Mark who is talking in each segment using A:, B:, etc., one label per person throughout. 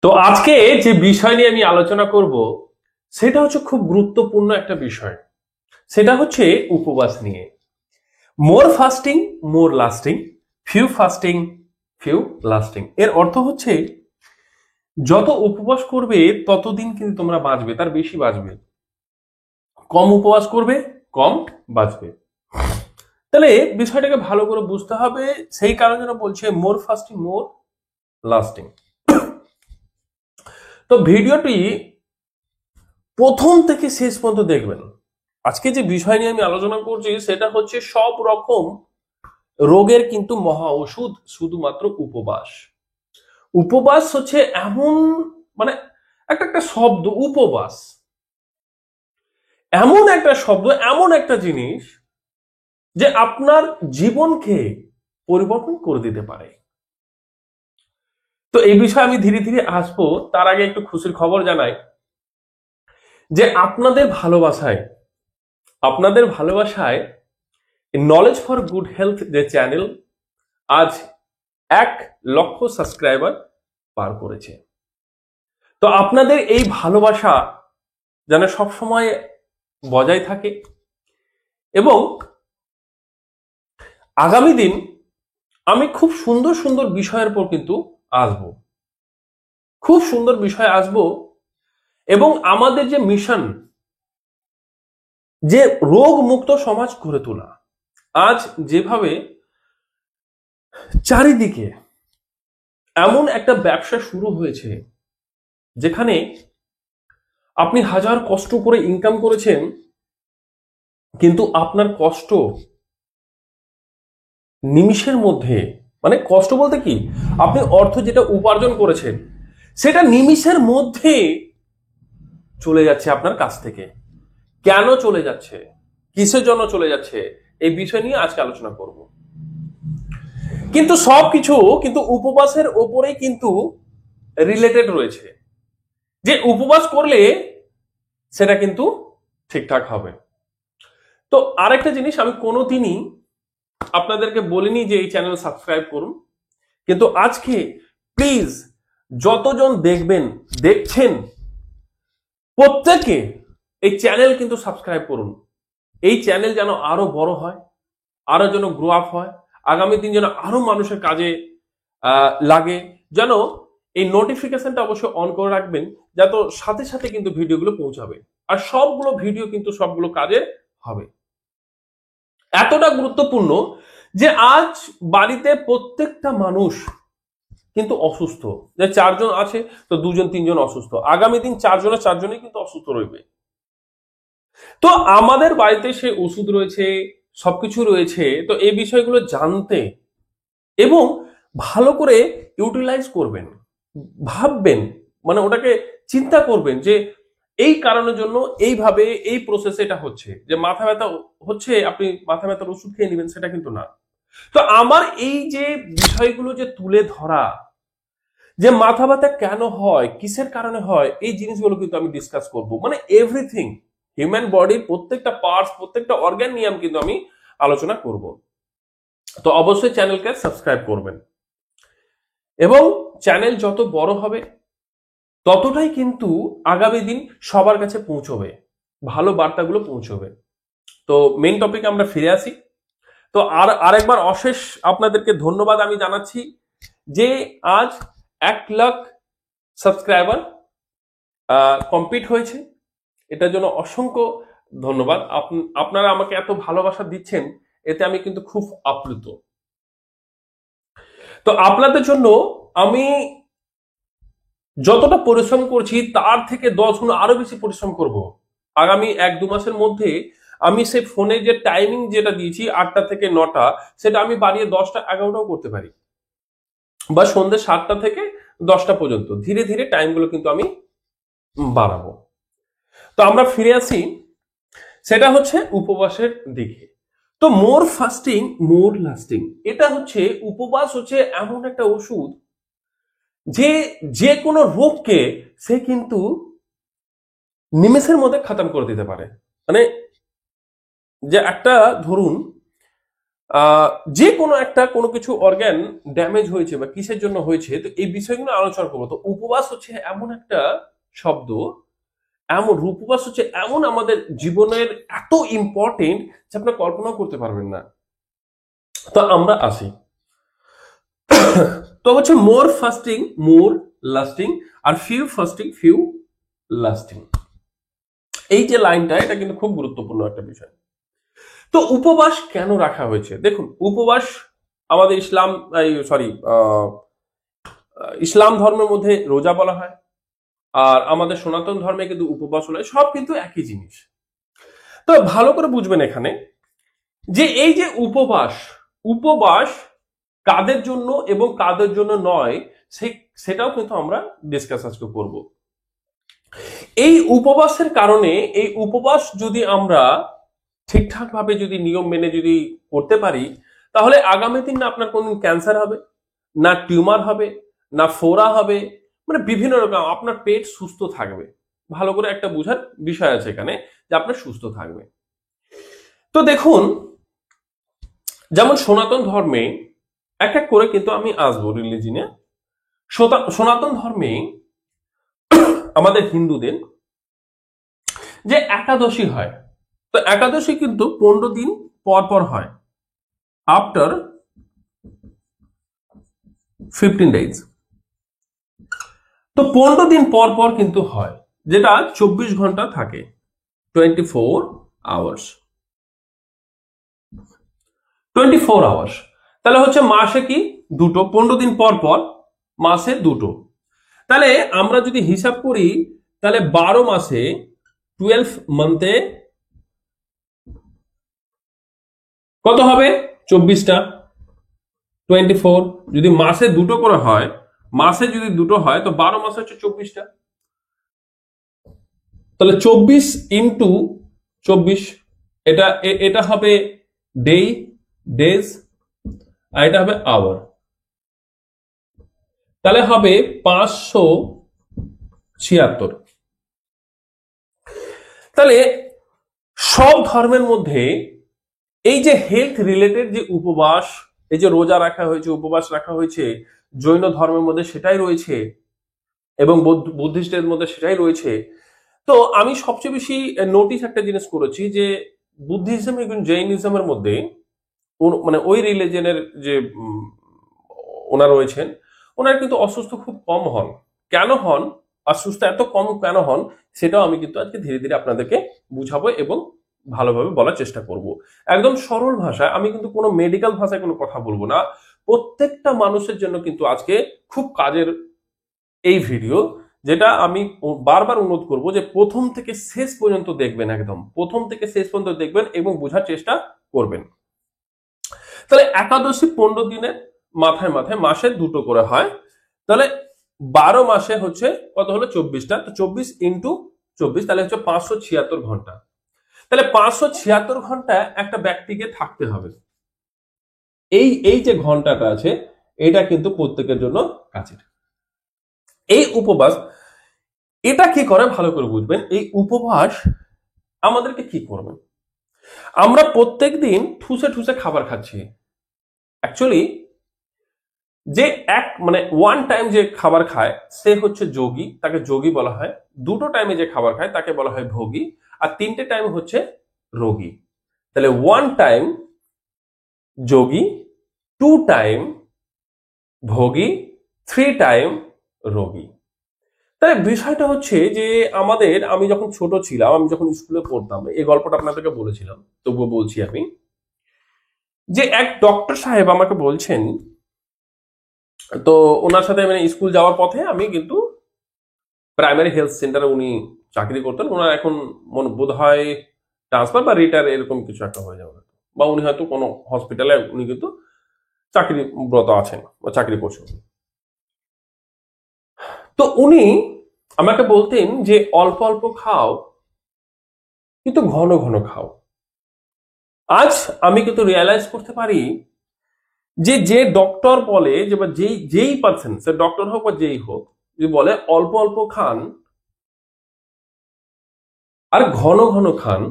A: তো আজকে যে বিষয় নিয়ে আমি আলোচনা করব সেটা হচ্ছে খুব গুরুত্বপূর্ণ একটা বিষয়। সেটা হচ্ছে উপবাস নিয়ে। More fasting more lasting, few fasting few lasting. এর অর্থ হচ্ছে যত উপবাস করবে ততদিন কিন্তু তোমরা বাঁচবে, তার বেশি বাঁচবে। কম উপবাস করবে, কম বাঁচবে। তাহলে বিষয়টাকে ভালো করে বুঝতে হবে, সেই কারণে যেন বলছে মোর ফাস্টিং মোর লাস্টিং। তো ভিডিওটি প্রথম থেকে শেষ পর্যন্ত দেখবেন। আজকে যে বিষয় নিয়ে আমি আলোচনা করছি সেটা হচ্ছে সব রকম রোগের কিন্তু মহা ওষুধ শুধুমাত্র উপবাস। উপবাস হচ্ছে এমন, মানে একটা একটা শব্দ, উপবাস এমন একটা শব্দ, এমন একটা জিনিস যে আপনার জীবনকে পরিবর্তন করে দিতে পারে। তো এই বিষয়ে আমি ধীরে ধীরে আসবো, তার আগে একটু খুশির খবর জানাই যে আপনাদের ভালোবাসায় নলেজ ফর গুড হেলথ যে চ্যানেল আজ 1 লক্ষ সাবস্ক্রাইবার পার করেছে। তো আপনাদের এই ভালোবাসা যেন সবসময় বজায় থাকে এবং আগামী দিন আমি খুব সুন্দর সুন্দর বিষয়ের পর কিন্তু আসবো, খুব সুন্দর বিষয় আসবো। এবং আমাদের যে মিশন, যে রোগ মুক্ত সমাজ গড়ে তোলা, আজ যেভাবে চারিদিকে এমন একটা ব্যবসা শুরু হয়েছে যেখানে আপনি হাজার কষ্ট করে ইনকাম করেছেন, কিন্তু আপনার কষ্ট নিমিষের মধ্যে, মানে কষ্ট বলতে কি, আপনি অর্থ যেটা উপার্জন করেছেন সেটা নিমিষের মধ্যে চলে যাচ্ছে আপনার কাছ থেকে। কেন চলে যাচ্ছে, কিসের জন্য চলে যাচ্ছে, এই বিষয় নিয়ে আজকে আলোচনা করব। কিন্তু সবকিছু কিন্তু উপবাসের ওপরেই কিন্তু রিলেটেড রয়েছে, যে উপবাস করলে সেটা কিন্তু ঠিকঠাক হবে। তো আরেকটা জিনিস, আমি কোনোদিনই আপনাদেরকে বলিনি যে এই চ্যানেল সাবস্ক্রাইব করুন, কিন্তু আজকে প্লিজ যতজন দেখছেন প্রত্যেকে এই চ্যানেল কিন্তু সাবস্ক্রাইব করুন। এই চ্যানেল যেন আরো বড় হয়, আরো যেন গ্রো আপ হয়, আগামী দিন যেন আরো মানুষের কাজে লাগে। যেন এই নোটিফিকেশনটা অবশ্যই অন করে রাখবেন, যাতে সাথে সাথে কিন্তু ভিডিওগুলো পৌঁছাবে, আর সবগুলো ভিডিও কিন্তু সবগুলো কাজে হবে। এতটা গুরুত্বপূর্ণ যে আজ বাড়িতে প্রত্যেকটা মানুষ কিন্তু অসুস্থ। যে 4 জন আছে তো 2 জন 3 জন অসুস্থ, আগামী দিন 4 জনের 4 জনই কিন্তু অসুস্থ রইবে। তো আমাদের বাড়িতে সে ওষুধ রয়েছে, সবকিছু রয়েছে। তো এই বিষয়গুলো জানতে এবং ভালো করে ইউটিলাইজ করবেন, ভাববেন, মানে ওটাকে চিন্তা করবেন যে এই কারণের জন্য এইভাবে এই প্রসেসে এটা হচ্ছে। যে মাথা ব্যথা হচ্ছে, আপনি মাথা ব্যথার ওষুধ খেয়ে নেবেন, সেটা কিন্তু না। তো আমার এই যে বিষয়গুলো যে তুলে ধরা, যে মাথা ব্যথা কেন হয়, কিসের কারণে হয়, এই জিনিসগুলো কিন্তু আমি ডিসকাস করব। মানে এভরিথিং, হিউম্যান বডির প্রত্যেকটা পার্টস, প্রত্যেকটা অর্গান নিয়ে আমি কিন্তু আমি আলোচনা করব। তো অবশ্যই চ্যানেলকে সাবস্ক্রাইব করবেন, এবং চ্যানেল যত বড় হবে ততটাই কিন্তু আগামী দিন সবার কাছে পৌঁছবে, ভালো বার্তাগুলো পৌঁছবে। তো মেইন টপিকে আমরা ফিরে আসি। তো আরেকবার অশেষ আপনাদেরকে ধন্যবাদ আমি জানাচ্ছি যে আজ 1 লাখ সাবস্ক্রাইবার কমপ্লিট হয়েছে। এটার জন্য অসংখ্য ধন্যবাদ। আপনারা আমাকে এত ভালোবাসা দিচ্ছেন, এতে আমি কিন্তু খুব আপ্লুত। তো আপনাদের জন্য আমি যতটা পরিশ্রম করছি তার থেকে 10 গুণ আরো বেশি পরিশ্রম করব। আগামী 1-2 মাসের মধ্যে আমি সেই ফোনে যে টাইমিং যেটা দিয়েছি 8টা থেকে 9টা, সেটা আমি বাড়িয়ে 10টা 11টাও করতে পারি, বা সন্ধ্যে 7টা থেকে 10টা পর্যন্ত ধীরে ধীরে টাইমগুলো কিন্তু আমি বাড়াবো। তো আমরা ফিরে আসি, সেটা হচ্ছে উপবাসের দিকে। তো মোর ফাস্টিং মোর লাস্টিং, এটা হচ্ছে, উপবাস হচ্ছে এমন একটা ওষুধ যে যে কোনো রোগকে সে কিন্তু নিমেষের মধ্যে খতম করে দিতে পারে। মানে যে একটা, ধরুন যে কোনো একটা কোনো কিছু অর্গান ড্যামেজ হয়েছে বা কিসের জন্য হয়েছে, তো এই বিষয়গুলো আলোচনা করবো। তো উপবাস হচ্ছে এমন একটা শব্দ, এমন উপবাস হচ্ছে এমন আমাদের জীবনের এত ইম্পর্টেন্ট যে আপনার কল্পনাও করতে পারবেন না। তো আমরা আসি, তো হচ্ছে মোর ফাস্টিং মোর লাস্টিং, আর ফিউ ফাস্টিং ফিউ লাস্টিং। এই যে লাইনটা, এটা কিন্তু খুব গুরুত্বপূর্ণ একটা বিষয়। তো উপবাস কেন রাখা হয়েছে? দেখুন, উপবাস আমাদের ইসলাম ধর্মের মধ্যে রোজা বলা হয়, আর আমাদের সনাতন ধর্মে কিন্তু উপবাস বলা হয়। সব কিন্তু একই জিনিস। তো ভালো করে বুঝবেন এখানে যে এই যে উপবাস, উপবাস কাদের জন্য এবং কাদের জন্য নয়, সেটাও কিন্তু আমরা ডিসকাস আজকে করব। এই উপবাসের কারণে, এই উপবাস যদি আমরা ঠিকঠাক ভাবে যদি নিয়ম মেনে যদি করতে পারি, তাহলে আগামী দিন না আপনার কোন ক্যান্সার হবে, না টিউমার হবে, না ফোড়া হবে, মানে বিভিন্ন রকম আপনার পেট সুস্থ থাকবে। ভালো করে একটা বোঝার বিষয় আছে এখানে, যে আপনার সুস্থ থাকবে। তো দেখুন, যেমন সনাতন ধর্মে এক এক করে কিন্তু আমি আসবো রিলিজিনে। সনাতন ধর্মে আমাদের হিন্দুদের যে একাদশী হয়, তো একাদশী কিন্তু 15 দিন পর পর হয়, আফটার 15 days। তো 15 দিন পর পর কিন্তু হয়, যেটা 24 ঘন্টা থাকে, 24 hours। 24 hours, তাহলে হচ্ছে মাসে কি দুটো, 15 দিন পর পর মাসে দুটো। তাহলে আমরা যদি হিসাব করি, তাহলে 12 মাসে, 12 মান্থে কত হবে? 24টা। 24 যদি মাসে দুটো করে হয়, মাসে যদি দুটো হয়, তো 12 মাসে হচ্ছে 24টা। তাহলে 24 × 24, এটা এটা হবে ডেজ, আর এটা হবে আওয়ার। তাহলে হবে 576। তাহলে সব ধর্মের মধ্যে এই যে হেলথ রিলেটেড যে উপবাস, এই যে রোজা রাখা হয়েছে, উপবাস রাখা হয়েছে, জৈন ধর্মের মধ্যে সেটাই রয়েছে, এবং বুদ্ধিস্টের মধ্যে সেটাই রয়েছে। তো আমি সবচেয়ে বেশি নোটিস একটা জিনিস করেছি, যে বুদ্ধিজম এবং জৈনিজমের মধ্যে মানে ওই রিলিজনের যে ওনারা রয়েছেন, ওনারা কিন্তু অসুস্থ খুব কম হন। কেন হন, অসুস্থ এত কম কেন হন, সেটাও আমি কিন্তু আজকে ধীরে ধীরে আপনাদেরকে বুঝাবো এবং ভালোভাবে বলার চেষ্টা করব। একদম সরল ভাষায়, আমি কিন্তু কোনো মেডিকেল ভাষায় কোনো কথা বলবো না। প্রত্যেকটা মানুষের জন্য কিন্তু আজকে খুব কাজের এই ভিডিও, যেটা আমি বারবার অনুরোধ করব যে প্রথম থেকে শেষ পর্যন্ত দেখবেন, একদম প্রথম থেকে শেষ পর্যন্ত দেখবেন এবং বোঝার চেষ্টা করবেন। তাহলে একাদশী 15 দিনের মাথায় মাথায় মাসে দুটো করে হয়, তাহলে 12 মাসে হচ্ছে কত হলো? 24টা। তো 24 × 24, তাহলে হচ্ছে 576 ঘন্টা। তাহলে 576 ঘন্টা একটা ব্যক্তিকে থাকতে হবে। এই এই যে ঘন্টাটা আছে, এটা কিন্তু প্রত্যেকের জন্য কাজের। এই উপবাস এটা কি করে ভালো করে বুঝবেন। এই উপবাস আমাদেরকে কি করবে? আমরা প্রত্যেক দিন ঠুসে ঠুসে খাবার খাচ্ছি। অ্যাকচুয়ালি যে মানে ওয়ান টাইম যে খাবার খায় সে হচ্ছে যোগী, তাকে যোগী বলা হয়। দুটো টাইমে যে খাবার খায় তাকে বলা হয় ভোগী, আর 3টে টাইম হচ্ছে রোগী। তাহলে ওয়ান টাইম যোগী, 2 টাইম ভোগী, 3 টাইম রোগী। তাই বিষয়টা হচ্ছে যে আমি যখন ছোট ছিলাম, আমি যখন স্কুলে পড়তাম, এই গল্পটা আপনাদেরকে বলেছিলাম, তবুও বলছি আমি, যে এক ডক্টর সাহেব আমাকে বলছেন, তো ওনার সাথে মানে স্কুল যাওয়ার পথে আমি কিন্তু প্রাইমারি হেলথ সেন্টারে উনি চাকরি করতেন। ওনার এখন বোধ হয় ট্রান্সফার বা রিটায়ার এরকম কিছু একটা হয়ে যাবে, বা উনি হয়তো কোনো হসপিটালে উনি কিন্তু চাকরিরত আছেন বা চাকরি করছেন। তো উনি আমাকে বলতেন যে অল্প অল্প খাও, কিন্তু ঘন ঘন খাও। আজ আমি কিন্তু রিয়েলাইজ করতে পারি যে যে ডক্টর বলে যে, বা যেই পারছেন, সে ডক্টর হোক বা যেই হোক, যে বলে অল্প অল্প খান আর ঘন ঘন খান,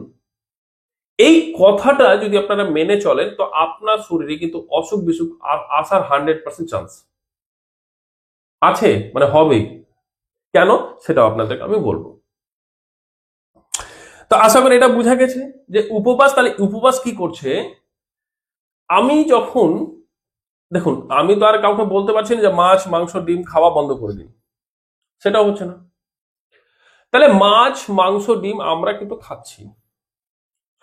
A: এই কথাটা যদি আপনারা মেনে চলেন তো আপনার শরীরে কিন্তু অসুখ বিসুখ আসার 100% চান্স আছে, মানে হবেই। কেন সেটা আপনাদেরকে আমি বলবো। তো আশা করি এটা বোঝা গেছে যে উপবাস, তাহলে উপবাস কি করছে। আমি যখন, দেখুন আমি তো আর কাউকে বলতে পারছি না যে মাছ মাংস ডিম খাওয়া বন্ধ করে দিন, সেটা হচ্ছে না। তাহলে মাছ মাংস ডিম আমরা কিন্তু খাচ্ছি,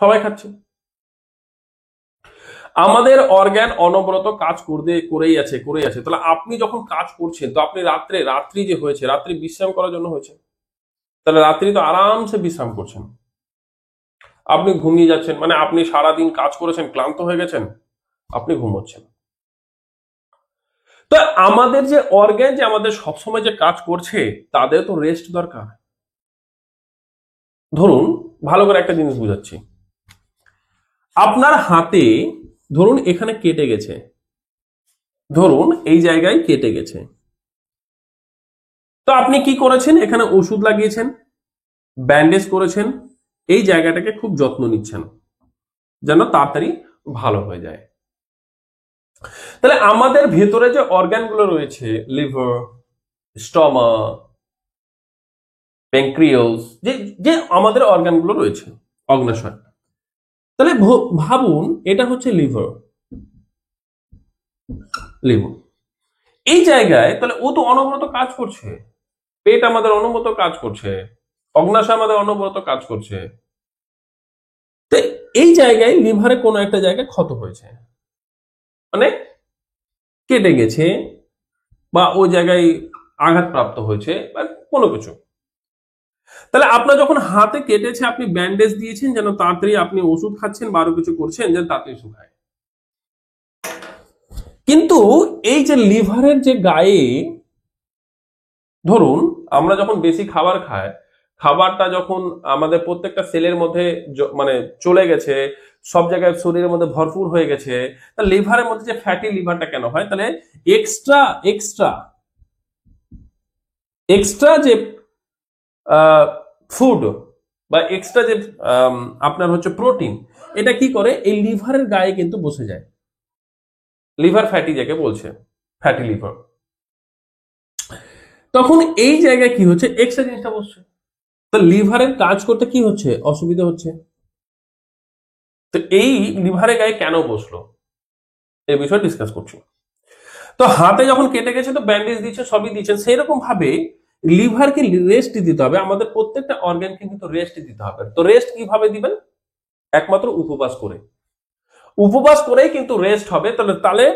A: সবাই খাচ্ছি। আমাদের অর্গান অনবরত কাজ করেই আছে। তাহলে আপনি যখন কাজ করছেন তো আপনি রাত্রি যে হয়েছে, রাত্রি বিশ্রাম করার জন্য হয়েছে, তাহলে রাত্রি তো আরামসে বিশ্রাম করছেন, আপনি ঘুমিয়ে যাচ্ছেন, মানে আপনি সারাদিন কাজ করেছেন, ক্লান্ত হয়ে গেছেন, আপনি ঘুমোচ্ছেন। তো আমাদের যে অর্গান যে আমাদের সবসময় যে কাজ করছে, তাদের তো রেস্ট দরকার। ধরুন ভালো করে একটা জিনিস বুঝাচ্ছি, আপনার হাতে ধরুন এখানে কেটে গেছে, ধরুন এই জায়গায় কেটে গেছে, তো আপনি কি করেছেন, এখানে ওষুধ লাগিয়েছেন, ব্যান্ডেজ করেছেন, এই জায়গাটাকে খুব যত্ন নিচ্ছেন যেন তাড়াতাড়ি ভালো হয়ে যায়। তাহলে আমাদের ভেতরে যে অর্গানগুলো রয়েছে, লিভার, স্টমা, প্যানক্রিয়াস, যে যে আমাদের অর্গানগুলো রয়েছে, অগ্ন্যাশয়, তাহলে ভাবুন এটা হচ্ছে লিভার, লিভার এই জায়গায়, তাহলে ও তো অনবরত কাজ করছে, পেট আমাদের অনবরত কাজ করছে, অগ্ন্যাশয় আমাদের অনবরত কাজ করছে। তো এই জায়গায় লিভারে কোনো একটা জায়গায় ক্ষত হয়েছে, মানে কেটে গেছে বা ওই জায়গায় আঘাতপ্রাপ্ত হয়েছে বা কোনো কিছু। তাহলে আপনার যখন হাতে কেটেছে, আপনি ব্যান্ডেজ দিয়েছেন যেন তাড়াতাড়ি, আপনি ওষুধ খাচ্ছেন বা আরো কিছু করছেন যেন তাড়াতাড়ি শুকায়। কিন্তু এই যে লিভারের যে গায়ে, ধরুন আমরা যখন বেশি খাবার খাই, খাবারটা যখন আমাদের প্রত্যেকটা সেলের মধ্যে মানে চলে গেছে, সব জায়গায় শরীরের মধ্যে ভরপুর হয়ে গেছে, তা লিভারের মধ্যে যে ফ্যাটি লিভারটা কেন হয়, তাহলে এক্সট্রা এক্সট্রা এক্সট্রা যে ফুড বা এক্সট্রা যে আপনার হচ্ছে প্রোটিন, এটা কি করে এই লিভারের গায়ে কিন্তু বসে যায়, লিভার ফ্যাটি যাকে বলছে, ফ্যাটি লিভার। তখন এই জায়গায় কি হচ্ছে, এক্সট্রা জিনিসটা বসছে, তো লিভারের কাজ করতে কি হচ্ছে, অসুবিধা হচ্ছে। তো এই লিভারের গায়ে কেন বসলো, এই বিষয়ে ডিসকাস করছি। তো হাতে যখন কেটে গেছে তো ব্যান্ডেজ দিচ্ছে, সবই দিচ্ছেন, সেই রকম ভাবে লিভারকে রেস্ট দিতে হবে, আমাদের প্রত্যেকটা অর্গানকে কিন্তু রেস্ট দিতে হবে। তো রেস্ট কিভাবে দিবেন, একমাত্র উপবাস করে, উপবাস করেই কিন্তু রেস্ট হবে। তাহলে তাহলে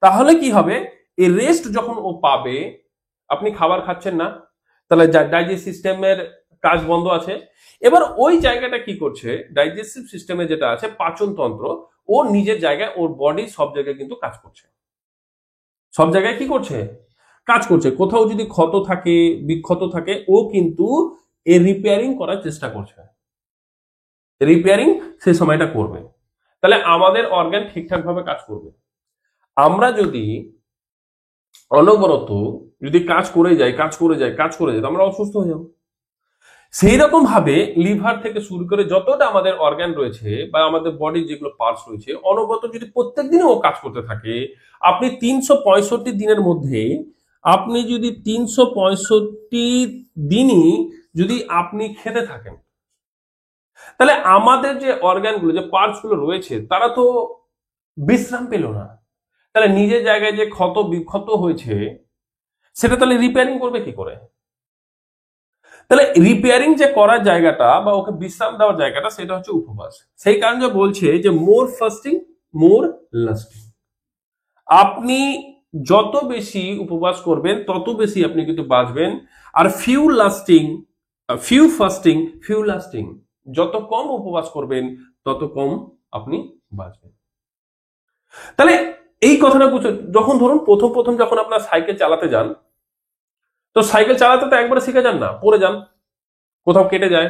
A: তাহলে কি হবে, এই রেস্ট যখন ও পাবে, আপনি খাবার খাচ্ছেন না, তাহলে ডাইজেস্ট সিস্টেমের কাজ বন্ধ আছে। এবার ওই জায়গাটা কি করছে, ডাইজেস্টিভ সিস্টেমে যেটা আছে পাচন তন্ত্র, ও নিজের জায়গায়, ওর বডি সব জায়গায় কিন্তু কাজ করছে, সব জায়গায় কি করছে, কাজ করছে। কোথাও যদি ক্ষত থাকে, বিক্ষত থাকে, ও কিন্তু এর রিপেয়ারিং করার চেষ্টা করছে, রিপেয়ারিং সে সময়টা করবে। তাহলে আমাদের অর্গান ঠিকঠাক ভাবে কাজ করবে। আমরা যদি অনবরত যদি কাজ করে যাই তো আমরা অসুস্থ হয়ে যাবো। সেই রকম ভাবে লিভার থেকে শুরু করে যতটা আমাদের অর্গান রয়েছে বা আমাদের বডির যেগুলো পার্টস রয়েছে, অনবরত যদি প্রত্যেক দিনও ও কাজ করতে থাকে, আপনি 365 দিনের মধ্যে, আপনি যদি 365 দিনই যদি আপনি খেতে থাকেন, তাহলে আমাদের যে অর্গানগুলো, যে পার্টস গুলো রয়েছে, তারা তো বিশ্রাম পেল না। তাহলে নিজের জায়গায় যে ক্ষত বিক্ষত হয়েছে, সেটা তাহলে রিপেয়ারিং করবে কি করে। তাহলে রিপেয়ারিং যে করার জায়গাটা বা ওকে বিশ্রাম দেওয়ার জায়গাটা, সেটা হচ্ছে উপবাস। সেই কারণে বলছে যে মোর ফাস্টিং মোর লাস্টিং, আপনি যত বেশি উপবাস করবেন তত বেশি আপনি কিন্তু বাঁচবেন। আর ফিউ ফাস্টিং ফিউ লাস্টিং, যত কম উপবাস করবেন তত কম আপনি বাঁচবেন। তাহলে এই কথাটা বুঝুন, যখন ধরুন প্রথম প্রথম যখন আপনার সাইকেল চালাতে যান, তো সাইকেল চালাতে তো একবারে শিখে যান না, পড়ে যান, কোথাও কেটে যায়,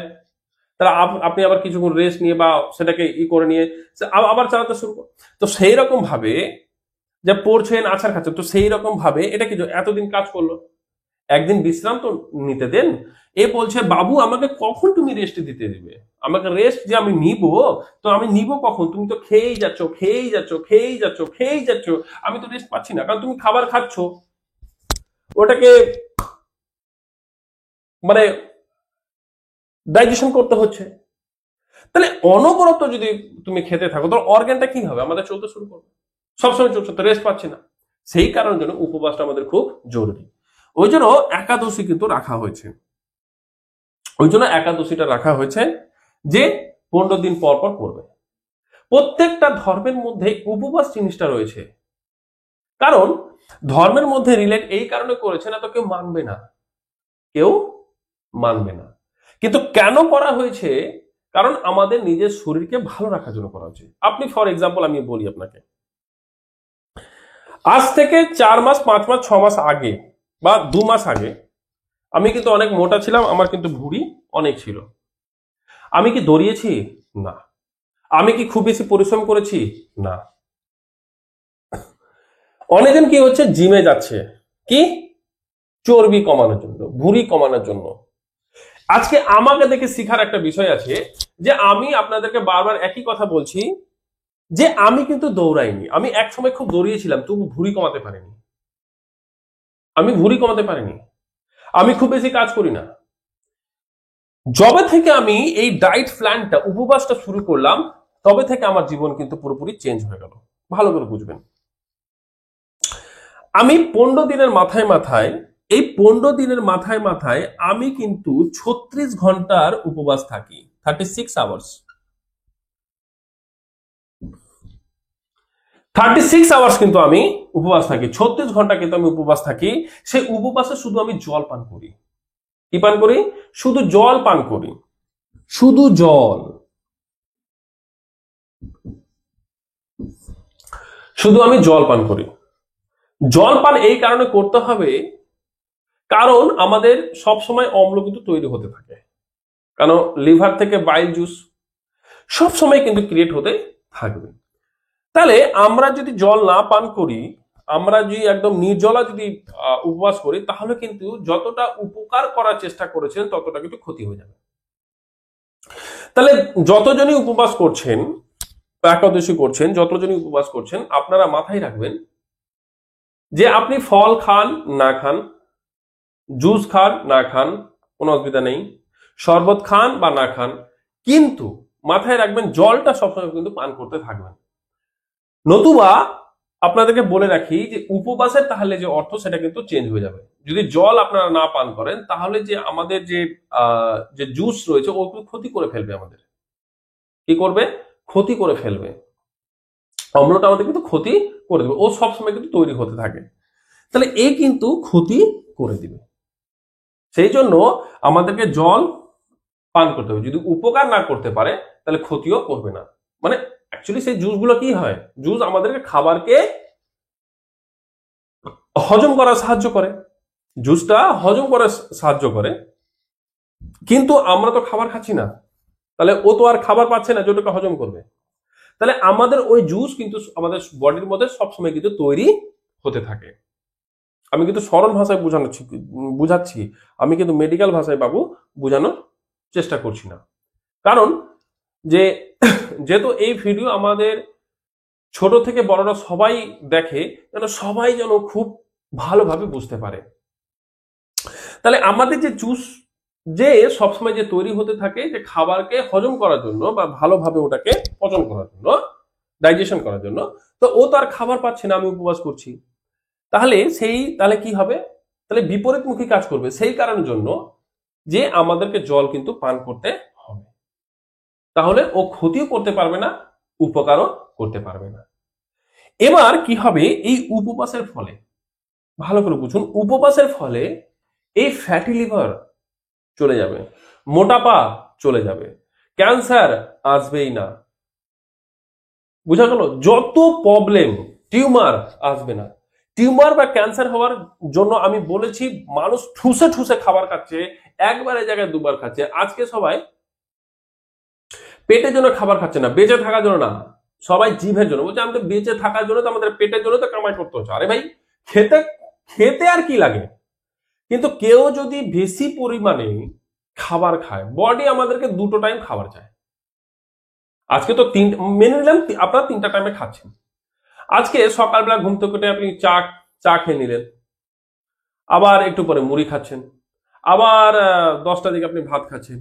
A: তাহলে আপনি আবার কিছুক্ষণ রেস্ট নিয়ে বা সেটাকে করে নিয়ে আবার চালাতে শুরু করেন। তো সেই রকম ভাবে যে পড়ছেন আছাড় খাচ্ছেন, তো সেই রকম ভাবে এটা কি এতদিন কাজ করলো, একদিন বিশ্রাম তো নিতে দেন। এ বলছে বাবু আমাকে কখন তুমি রেস্ট দিতে দিবে, আমাকে রেস্ট যে আমি নিব, তো আমি নিব কখন, তুমি তো খেয়েই যাচ্ছ খেয়েই যাচ্ছ খেয়েই যাচ্ছ খেয়েই যাচ্ছ, আমি তো রেস্ট পাচ্ছি না, কারণ তুমি খাবার খাচ্ছ, ওটাকে মানে ডাইজেশন করতে হচ্ছে। তাহলে অনবরত যদি তুমি খেতে থাকো তো অর্গানটা কি হবে, আমাদের চলতে শুরু করবে, সবসময় চলছে, তো রেস্ট পাচ্ছি না। সেই কারণের জন্য উপবাসটা আমাদের খুব জরুরি। ওই জন্য একাদশী কিন্তু রাখা হয়েছে, ওই জন্য একাদশীটা রাখা হয়েছে যে 15 দিন পর পর করবে। প্রত্যেকটা ধর্মের মধ্যে উপবাস জিনিসটা রয়েছে, কারণ ধর্মের মধ্যে রিলেট এই কারণে করেছে না তো কেউ মানবে না, কেউ মানবে না। কিন্তু কেন করা হয়েছে, কারণ আমাদের নিজের শরীরকে ভালো রাখার জন্য করা হয়েছে। আপনি ফর এক্সাম্পল আমি বলি আপনাকে, আজ থেকে 4 মাস 5 মাস 6 মাস আগে বা 2 মাস আগে আমি কিন্তু অনেক মোটা ছিলাম, আমার কিন্তু ভুঁড়ি অনেক ছিল। আমি কি দৌড়িয়েছি? না। আমি কি খুব বেশি পরিশ্রম করেছি? না। অনেকজন কি হচ্ছে, জিমে যাচ্ছে কি, চর্বি কমানোর জন্য, ভুঁড়ি কমানোর জন্য। আজকে আমাকে দেখে শিখার একটা বিষয় আছে, যে আমি আপনাদেরকে বারবার একই কথা বলছি, যে আমি কিন্তু দৌড়াইনি, আমি এক সময় খুব দৌড়িয়েছিলাম, তবু ভুঁড়ি কমাতে পারিনি, আমি ভুঁড়ি কমাতে পারিনি। আমি খুব বেশি কাজ করি না। যবে থেকে আমি এই ডায়েট প্ল্যানটা, উপবাসটা শুরু করলাম, তবে থেকে আমার জীবন কিন্তু পুরোপুরি চেঞ্জ হয়ে গেল। ভালো করে বুঝবেন, আমি 15 দিনের মাথায় মাথায়, এই 15 দিনের মাথায় মাথায় আমি কিন্তু 36 ঘন্টার উপবাস থাকি, 36 আওয়ার্স, 36 আওয়ার্স কিন্তু আমি উপবাস থাকি, 36 ঘন্টা কিন্তু আমি উপবাস থাকি। সেই উপবাসে শুধু আমি জল পান করি। কি পান করি? শুধু জল পান করি, শুধু জল, শুধু আমি জল পান করি। জল পান এই কারণে করতে হবে, কারণ আমাদের সব সময় অম্ল কিন্তু তৈরি হতে থাকে, কারণ লিভার থেকে বাইল জুস সব সময় কিন্তু ক্রিয়েট হতে থাকবে। তাহলে আমরা যদি জল না পান করি, আমরা যদি একদম নির্জলা যদি উপবাস করি, তাহলে কিন্তু যতটা উপকার করার চেষ্টা করেছেন ততটা কিন্তু ক্ষতি হয়ে যাবে। তাহলে যতজনই উপবাস করছেন, একাদশী করছেন, যতজনই উপবাস করছেন, আপনারা মাথায় রাখবেন যে আপনি ফল খান না খান, জুস খান না খান, কোনো অসুবিধা নেই, শরবত খান বা না খান, কিন্তু মাথায় রাখবেন জলটা সবসময় কিন্তু পান করতে থাকবেন। নতুবা আপনাদেরকে বলে রাখি যে উপবাসের তাহলে যে অর্থ সেটা কিন্তু চেঞ্জ হয়ে যাবে। যদি জল আপনারা না পান করেন, তাহলে যে আমাদের যে জুস রয়েছে ও ক্ষতি করে ফেলবে, আমাদের কি করবে, ক্ষতি করে ফেলবে, অম্লটা আমাদের কিন্তু ক্ষতি করে দেবে, ও সবসময় কিন্তু তৈরি হতে থাকে, তাহলে এ কিন্তু ক্ষতি করে দিবে। সেই জন্য আমাদেরকে জল পান করতে হবে, যদি উপকার না করতে পারে তাহলে ক্ষতিও করবে না। মানে অ্যাকচুয়ালি সেই জুসগুলো কি হয়, জুস আমাদেরকে খাবারকে হজম করা সাহায্য করে, জুসটা হজম করা সাহায্য করে, কিন্তু আমরা তো খাবার খাচ্ছি না, তাহলে ও তো আর খাবার পাচ্ছে না যেটাকে হজম করবে। তাহলে আমাদের ওই জুস কিন্তু আমাদের বডির মধ্যে সবসময় কিন্তু তৈরি হতে থাকে। আমি কিন্তু সরল ভাষায় বুঝাচ্ছি, আমি কিন্তু মেডিকেল ভাষায় বাবু বোঝানোর চেষ্টা করছি না। কারণ যে যেহেতু এই ভিডিও আমাদের ছোট থেকে বড়রা সবাই দেখে, যেন সবাই যেন খুব ভালোভাবে বুঝতে পারে। তাহলে আমাদের যে জুস যে সবসময় যে তৈরি হতে থাকে, যে খাবারকে হজম করার জন্য বা ভালোভাবে ওটাকে পচন করার জন্য, ডাইজেশন করার জন্য, তো ও তো আর খাবার পাচ্ছে না, আমি উপবাস করছি, তাহলে কি হবে, তাহলে বিপরীতমুখী কাজ করবে। সেই কারণের জন্য যে আমাদেরকে জল কিন্তু পান করতে হবে, তাহলে ও ক্ষতিও করতে পারবে না, উপকারও করতে পারবে না। এবার কি হবে, এই উপবাসের ফলে, ভালো করে বুঝুন, উপবাসের ফলে এই ফ্যাটি লিভার চলে যাবে, মোটাপা চলে যাবে, ক্যান্সার আসবেই না। বুঝা গেল? যত প্রবলেম, টিউমার আসবে না। টিউমার বা ক্যান্সার হওয়ার জন্য আমি বলেছি, মানুষ ঠুসে ঠুসে খাবার খাচ্ছে, একবারের জায়গায় দুবার খাচ্ছে। আজকে সবাই পেটের জন্য খাবার খাচ্ছে না, বেঁচে থাকার জন্য না, সবাই জিভের জন্য বলছে, আমাদের বেঁচে থাকার জন্য তো, আমাদের পেটের জন্য তো কামাই করতে হচ্ছে। আরে ভাই, খেতে খেতে আর কি লাগে, কিন্তু কেউ যদি বেশি পরিমাণে খাবার খায়, বডি আমাদেরকে দুটো টাইম খাবার চায়। আজকে তো মেনে নিলাম আপনারা 3টা টাইমে খাচ্ছেন। আজকে সকালবেলা ঘুম থেকে উঠে আপনি চা খেয়ে নিলেন, আবার একটু পরে মুড়ি খাচ্ছেন, আবার 10টার দিকে আপনি ভাত খাচ্ছেন,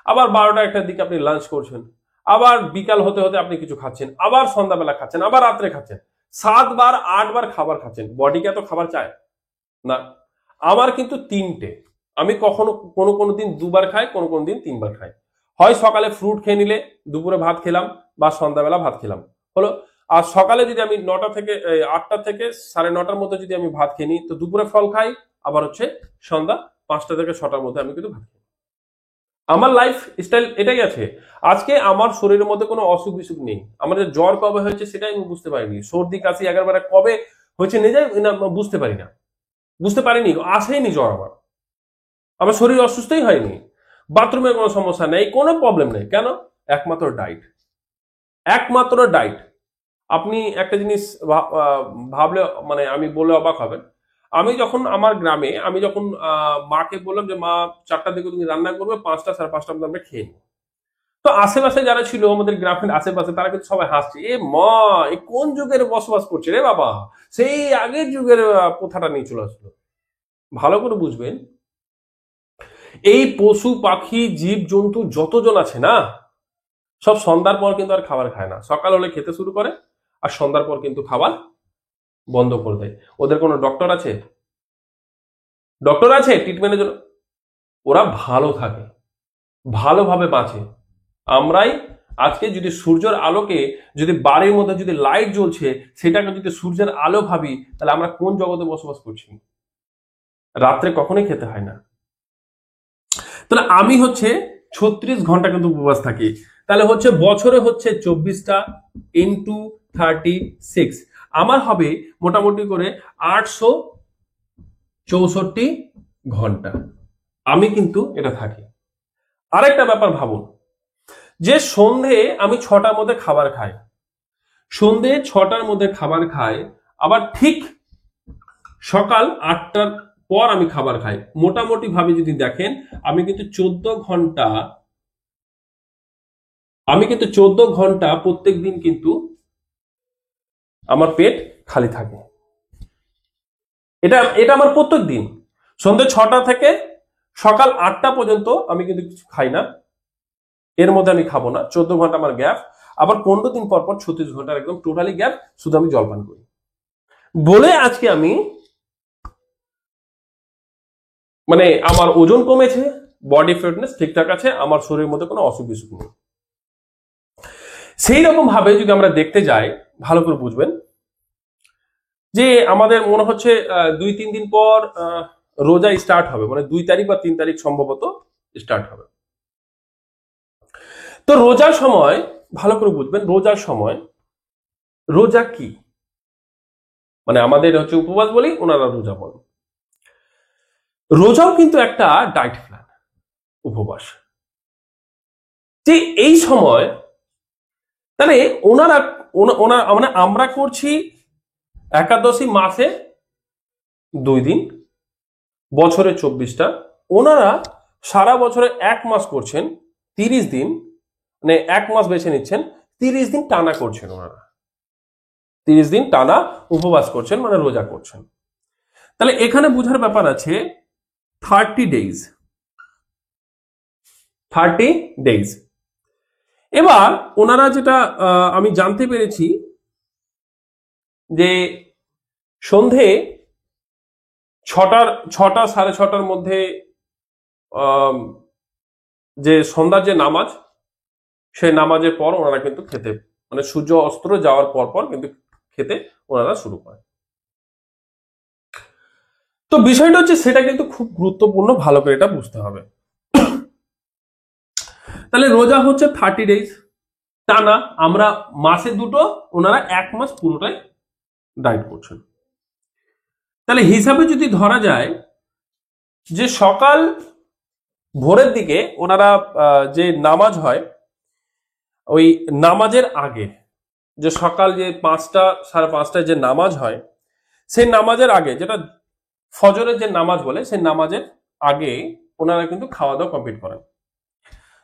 A: আবার 12টা-1টার দিকে আপনি লাঞ্চ করছেন, আবার বিকাল হতে হতে আপনি কিছু খাচ্ছেন, আবার সন্ধ্যাবেলা খাচ্ছেন, আবার রাত্রে খাচ্ছেন। 7 বার 8 বার খাবার খাচ্ছেন। বডিকে এত খাবার চায় না। আমার কিন্তু 3টে। আমি কখনো কোনো দিন 2বার খাই, কোনো দিন 3বার খাই। হয় সকালে ফ্রুট খেয়ে নিলে, দুপুরে ভাত খেলাম, বা সন্ধ্যাবেলা ভাত খেলাম, হলো। আর সকালে যদি আমি 8টা থেকে 9:30টার মধ্যে যদি আমি ভাত খেয়ে নিই, তো দুপুরে ফল খাই, আবার হচ্ছে সন্ধ্যা 5টা থেকে 6টার মধ্যে আমি কিন্তু ভাত খাই। আমার লাইফ স্টাইল এটাই আছে। আজকে আমার শরীরের মধ্যে কোনো অসুখ বিসুখ নেই। আমাদের জ্বর কবে হয়েছে সেটাই আমি বুঝতে পারিনি। সর্দি কাশি 11বার কবে হয়েছে নিজে না বুঝতে পারি না, বুঝতে পারিনি, আসেনি জ্বর আমার। আমার শরীর অসুস্থই হয়নি, বাথরুমে কোনো সমস্যা নেই, কোনো প্রবলেম নেই। কেন? একমাত্র ডায়েট, একমাত্র ডায়েট। আপনি একটা জিনিস ভাবলে মানে আমি বলে অবাক হবেন। আমি যখন আমার গ্রামে আমি যখন মাকে বললাম যে মা 4টার দিকে তুমি রান্না করবে, 5টা 5:30টার মধ্যে আমরা খেয়ে নিই। তো আশেপাশে যারা ছিল আমাদের গ্রামের আশেপাশে, তারা কিন্তু সবাই হাসছে, এ মা এ কোন যুগের বসবাস করছে রে বাবা, সেই আগের যুগের প্রথাটা নিয়ে চলে আসলো। ভালো করে বুঝবেন, এই পশু পাখি জীব জন্তু যতজন আছে না, সব সন্ধ্যার পর কিন্তু আর খাবার খায় না। সকাল হলে খেতে শুরু করে, আর সন্ধ্যার পর কিন্তু খাবার বন্ধ করে দেয়। ওদের কোনো ডক্টর আছে? ডক্টর আছে ট্রিটমেন্টের জন্য? ওরা ভালো থাকে, ভালোভাবে বাঁচে। আমরাই আজকে যদি সূর্যের আলোকে, যদি বাড়ির মধ্যে যদি লাইট জ্বলছে সেটাকে যদি সূর্যের আলো ভাবি, তাহলে আমরা কোন জগতে বসবাস করছি? রাত্রে কখনোই খেতে হয় না। তাহলে আমি হচ্ছে 36 ঘন্টা কিন্তু উপবাস থাকি। তাহলে হচ্ছে বছরে হচ্ছে 24টা ইন্টু 36, আমার হবে মোটামুটি করে 864 ঘন্টা আমি কিন্তু এটা থাকি। আরেকটা ব্যাপার ভাবুন, যে সন্ধে আমি 6টার মধ্যে খাবার খাই, সন্ধে 6টার মধ্যে খাবার খাই, আবার ঠিক সকাল 8টার পর আমি খাবার খাই। মোটামুটি ভাবে যদি দেখেন, আমি কিন্তু 14 ঘন্টা প্রত্যেক দিন কিন্তু আমার পেট খালি থাকে। এটা আমার প্রত্যেক দিন। সন্ধ্যে 6টা থেকে সকাল 8টা পর্যন্ত আমি কিন্তু কিছু খাই না, এর মধ্যে আমি খাবো না। 14 ঘন্টা আমার গ্যাপ। আবার 15 দিন পর পর 36 ঘন্টার একদম টোটালি গ্যাপ, শুধু আমি জলপান করি বলে আজকে আমি মানে আমার ওজন কমেছে, বডি ফিটনেস ঠিকঠাক আছে, আমার শরীরের মধ্যে কোনো অসুখ বিসুখ নেই। সেই রকম ভাবে যদি আমরা দেখতে যাই, ভালো করে বুঝবেন যে আমাদের মনে হচ্ছে 2-3 দিন পর রোজা স্টার্ট হবে, মানে 2 তারিখ বা 3 তারিখ সম্ভবত স্টার্ট হবে। তো রোজার সময় ভালো করে বুঝবেন, রোজার সময় রোজা কি, মানে আমাদের হচ্ছে উপবাস বলি, ওনারা রোজা বলেন। রোজাও কিন্তু একটা ডায়েট প্ল্যান, উপবাস। যে এই সময় তাহলে ওনারা মানে আমরা করছি একাদশী মাসে 2 দিন, বছরে 24টা, ওনারা সারা বছরে 1 মাস করছেন 30 দিন, মানে 1 মাস বেছে নিচ্ছেন, 30 দিন টানা করছেন ওনারা, 30 দিন টানা উপবাস করছেন, মানে রোজা করছেন। তাহলে এখানে বুঝার ব্যাপার আছে 30 ডেজ, 30 ডেজ। এবার ওনারা যেটা আমি জানতে পেরেছি যে সন্ধে 6টা 6:30টার মধ্যে যে সন্ধ্যার যে নামাজ, সেই নামাজের পর ওনারা কিন্তু খেতে, মানে সূর্য অস্ত যাওয়ার পর পর কিন্তু খেতে ওনারা শুরু করে। তো বিষয়টা হচ্ছে সেটা কিন্তু খুব গুরুত্বপূর্ণ, ভালো করে এটা বুঝতে হবে। তাহলে রোজা হচ্ছে 30 ডেজ টানা, আমরা মাসে 2টো, ওনারা 1 মাস পুরোটাই ডায়েট করছেন। তাহলে হিসাবে যদি ধরা যায় যে সকাল ভোরের দিকে ওনারা যে নামাজ হয়, ওই নামাজের আগে যে সকাল যে 5টা 5:30টায় যে নামাজ হয়, সেই নামাজের আগে যেটা ফজরের যে নামাজ বলে সেই নামাজের আগে ওনারা কিন্তু খাওয়া দাওয়া কমপ্লিট করেন।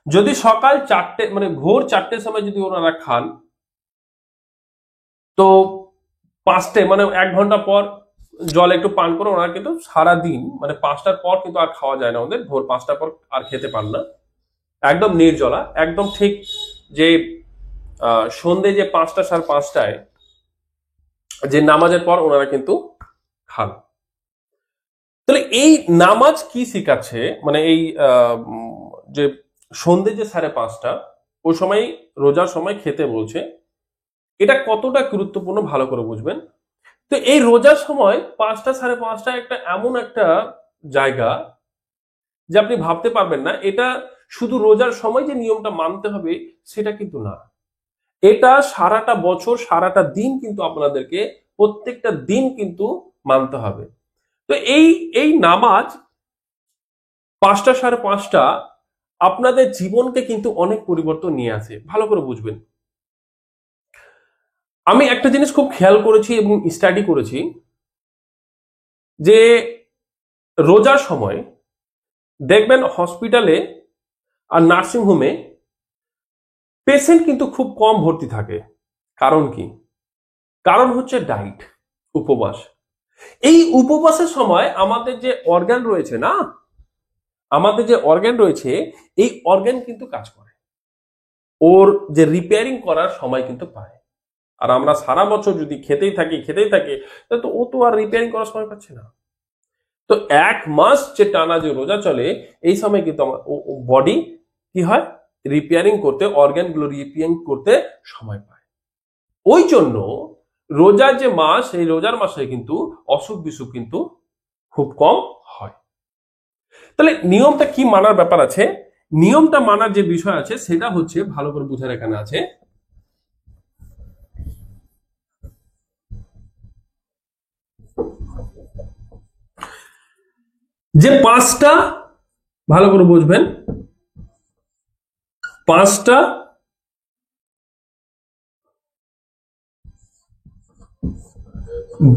A: যদি সকাল 4টে মানে ভোর 4টের সময় যদি ওনারা খান, তো 5টে মানে 1 ঘন্টা পর জল একটু পান করে ওনারা কিন্তু সারা দিন মানে 5টার পর কিন্তু আর খাওয়া যায় না, ওদের ভোর 5টার পর আর খেতে পান না, একদম নির্জলা, একদম ঠিক যে সন্ধে যে 5টা 5:30টায় যে নামাজের পর ওনারা কিন্তু খান। তাহলে এই নামাজ কি শিখাচ্ছে, মানে এই যে সন্ধে যে 5:30 ওই সময় রোজার সময় খেতে বলছে, এটা কতটা গুরুত্বপূর্ণ ভালো করে বুঝবেন। তো এই রোজার সময় 5টা 5:30 একটা এমন একটা জায়গা যে আপনি ভাবতে পারবেন না, এটা শুধু রোজার সময় যে নিয়মটা মানতে হবে সেটা কিন্তু না, এটা সারাটা বছর সারাটা দিন কিন্তু আপনাদেরকে প্রত্যেকটা দিন কিন্তু মানতে হবে। তো এই এই নামাজ 5টা 5:30 আপনাদের জীবনকে কিন্তু অনেক পরিবর্তন নিয়ে আসে, ভালো করে বুঝবেন। আমি একটা জিনিস খুব খেয়াল করেছি এবং স্টাডি করেছি যে রোজার সময় দেখবেন হসপিটালে আর নার্সিং হোমে পেশেন্ট কিন্তু খুব কম ভর্তি থাকে। কারণ কি? কারণ হচ্ছে ডায়েট, উপবাস। এই উপবাসের সময় আমাদের যে অর্গান রয়েছে না, আমাদের যে অর্গান রয়েছে এই অর্গান কিন্তু কাজ করে, ওর যে রিপেয়ারিং করার সময় কিন্তু পায়। আর আমরা সারা বছর যদি খেতেই থাকি তাহলে তো ও তো আর রিপেয়ারিং করার সময় পাচ্ছে না। তো 1 মাস যে টানা যে রোজা চলে এই সময় কিন্তু আমার বডি কি হয়, রিপেয়ারিং করতে, অর্গানগুলো রিপেয়ারিং করতে সময় পায়। ওই জন্য রোজার যে মাস, এই রোজার মাসে কিন্তু অসুখ বিসুখ কিন্তু খুব কম হয়। তাহলে নিয়মটা কি মানার ব্যাপার আছে, নিয়মটা মানার যে বিষয় আছে সেটা হচ্ছে ভালো করে বুঝার এখানে আছে। যে 5টা, ভালো করে বুঝবেন, 5টা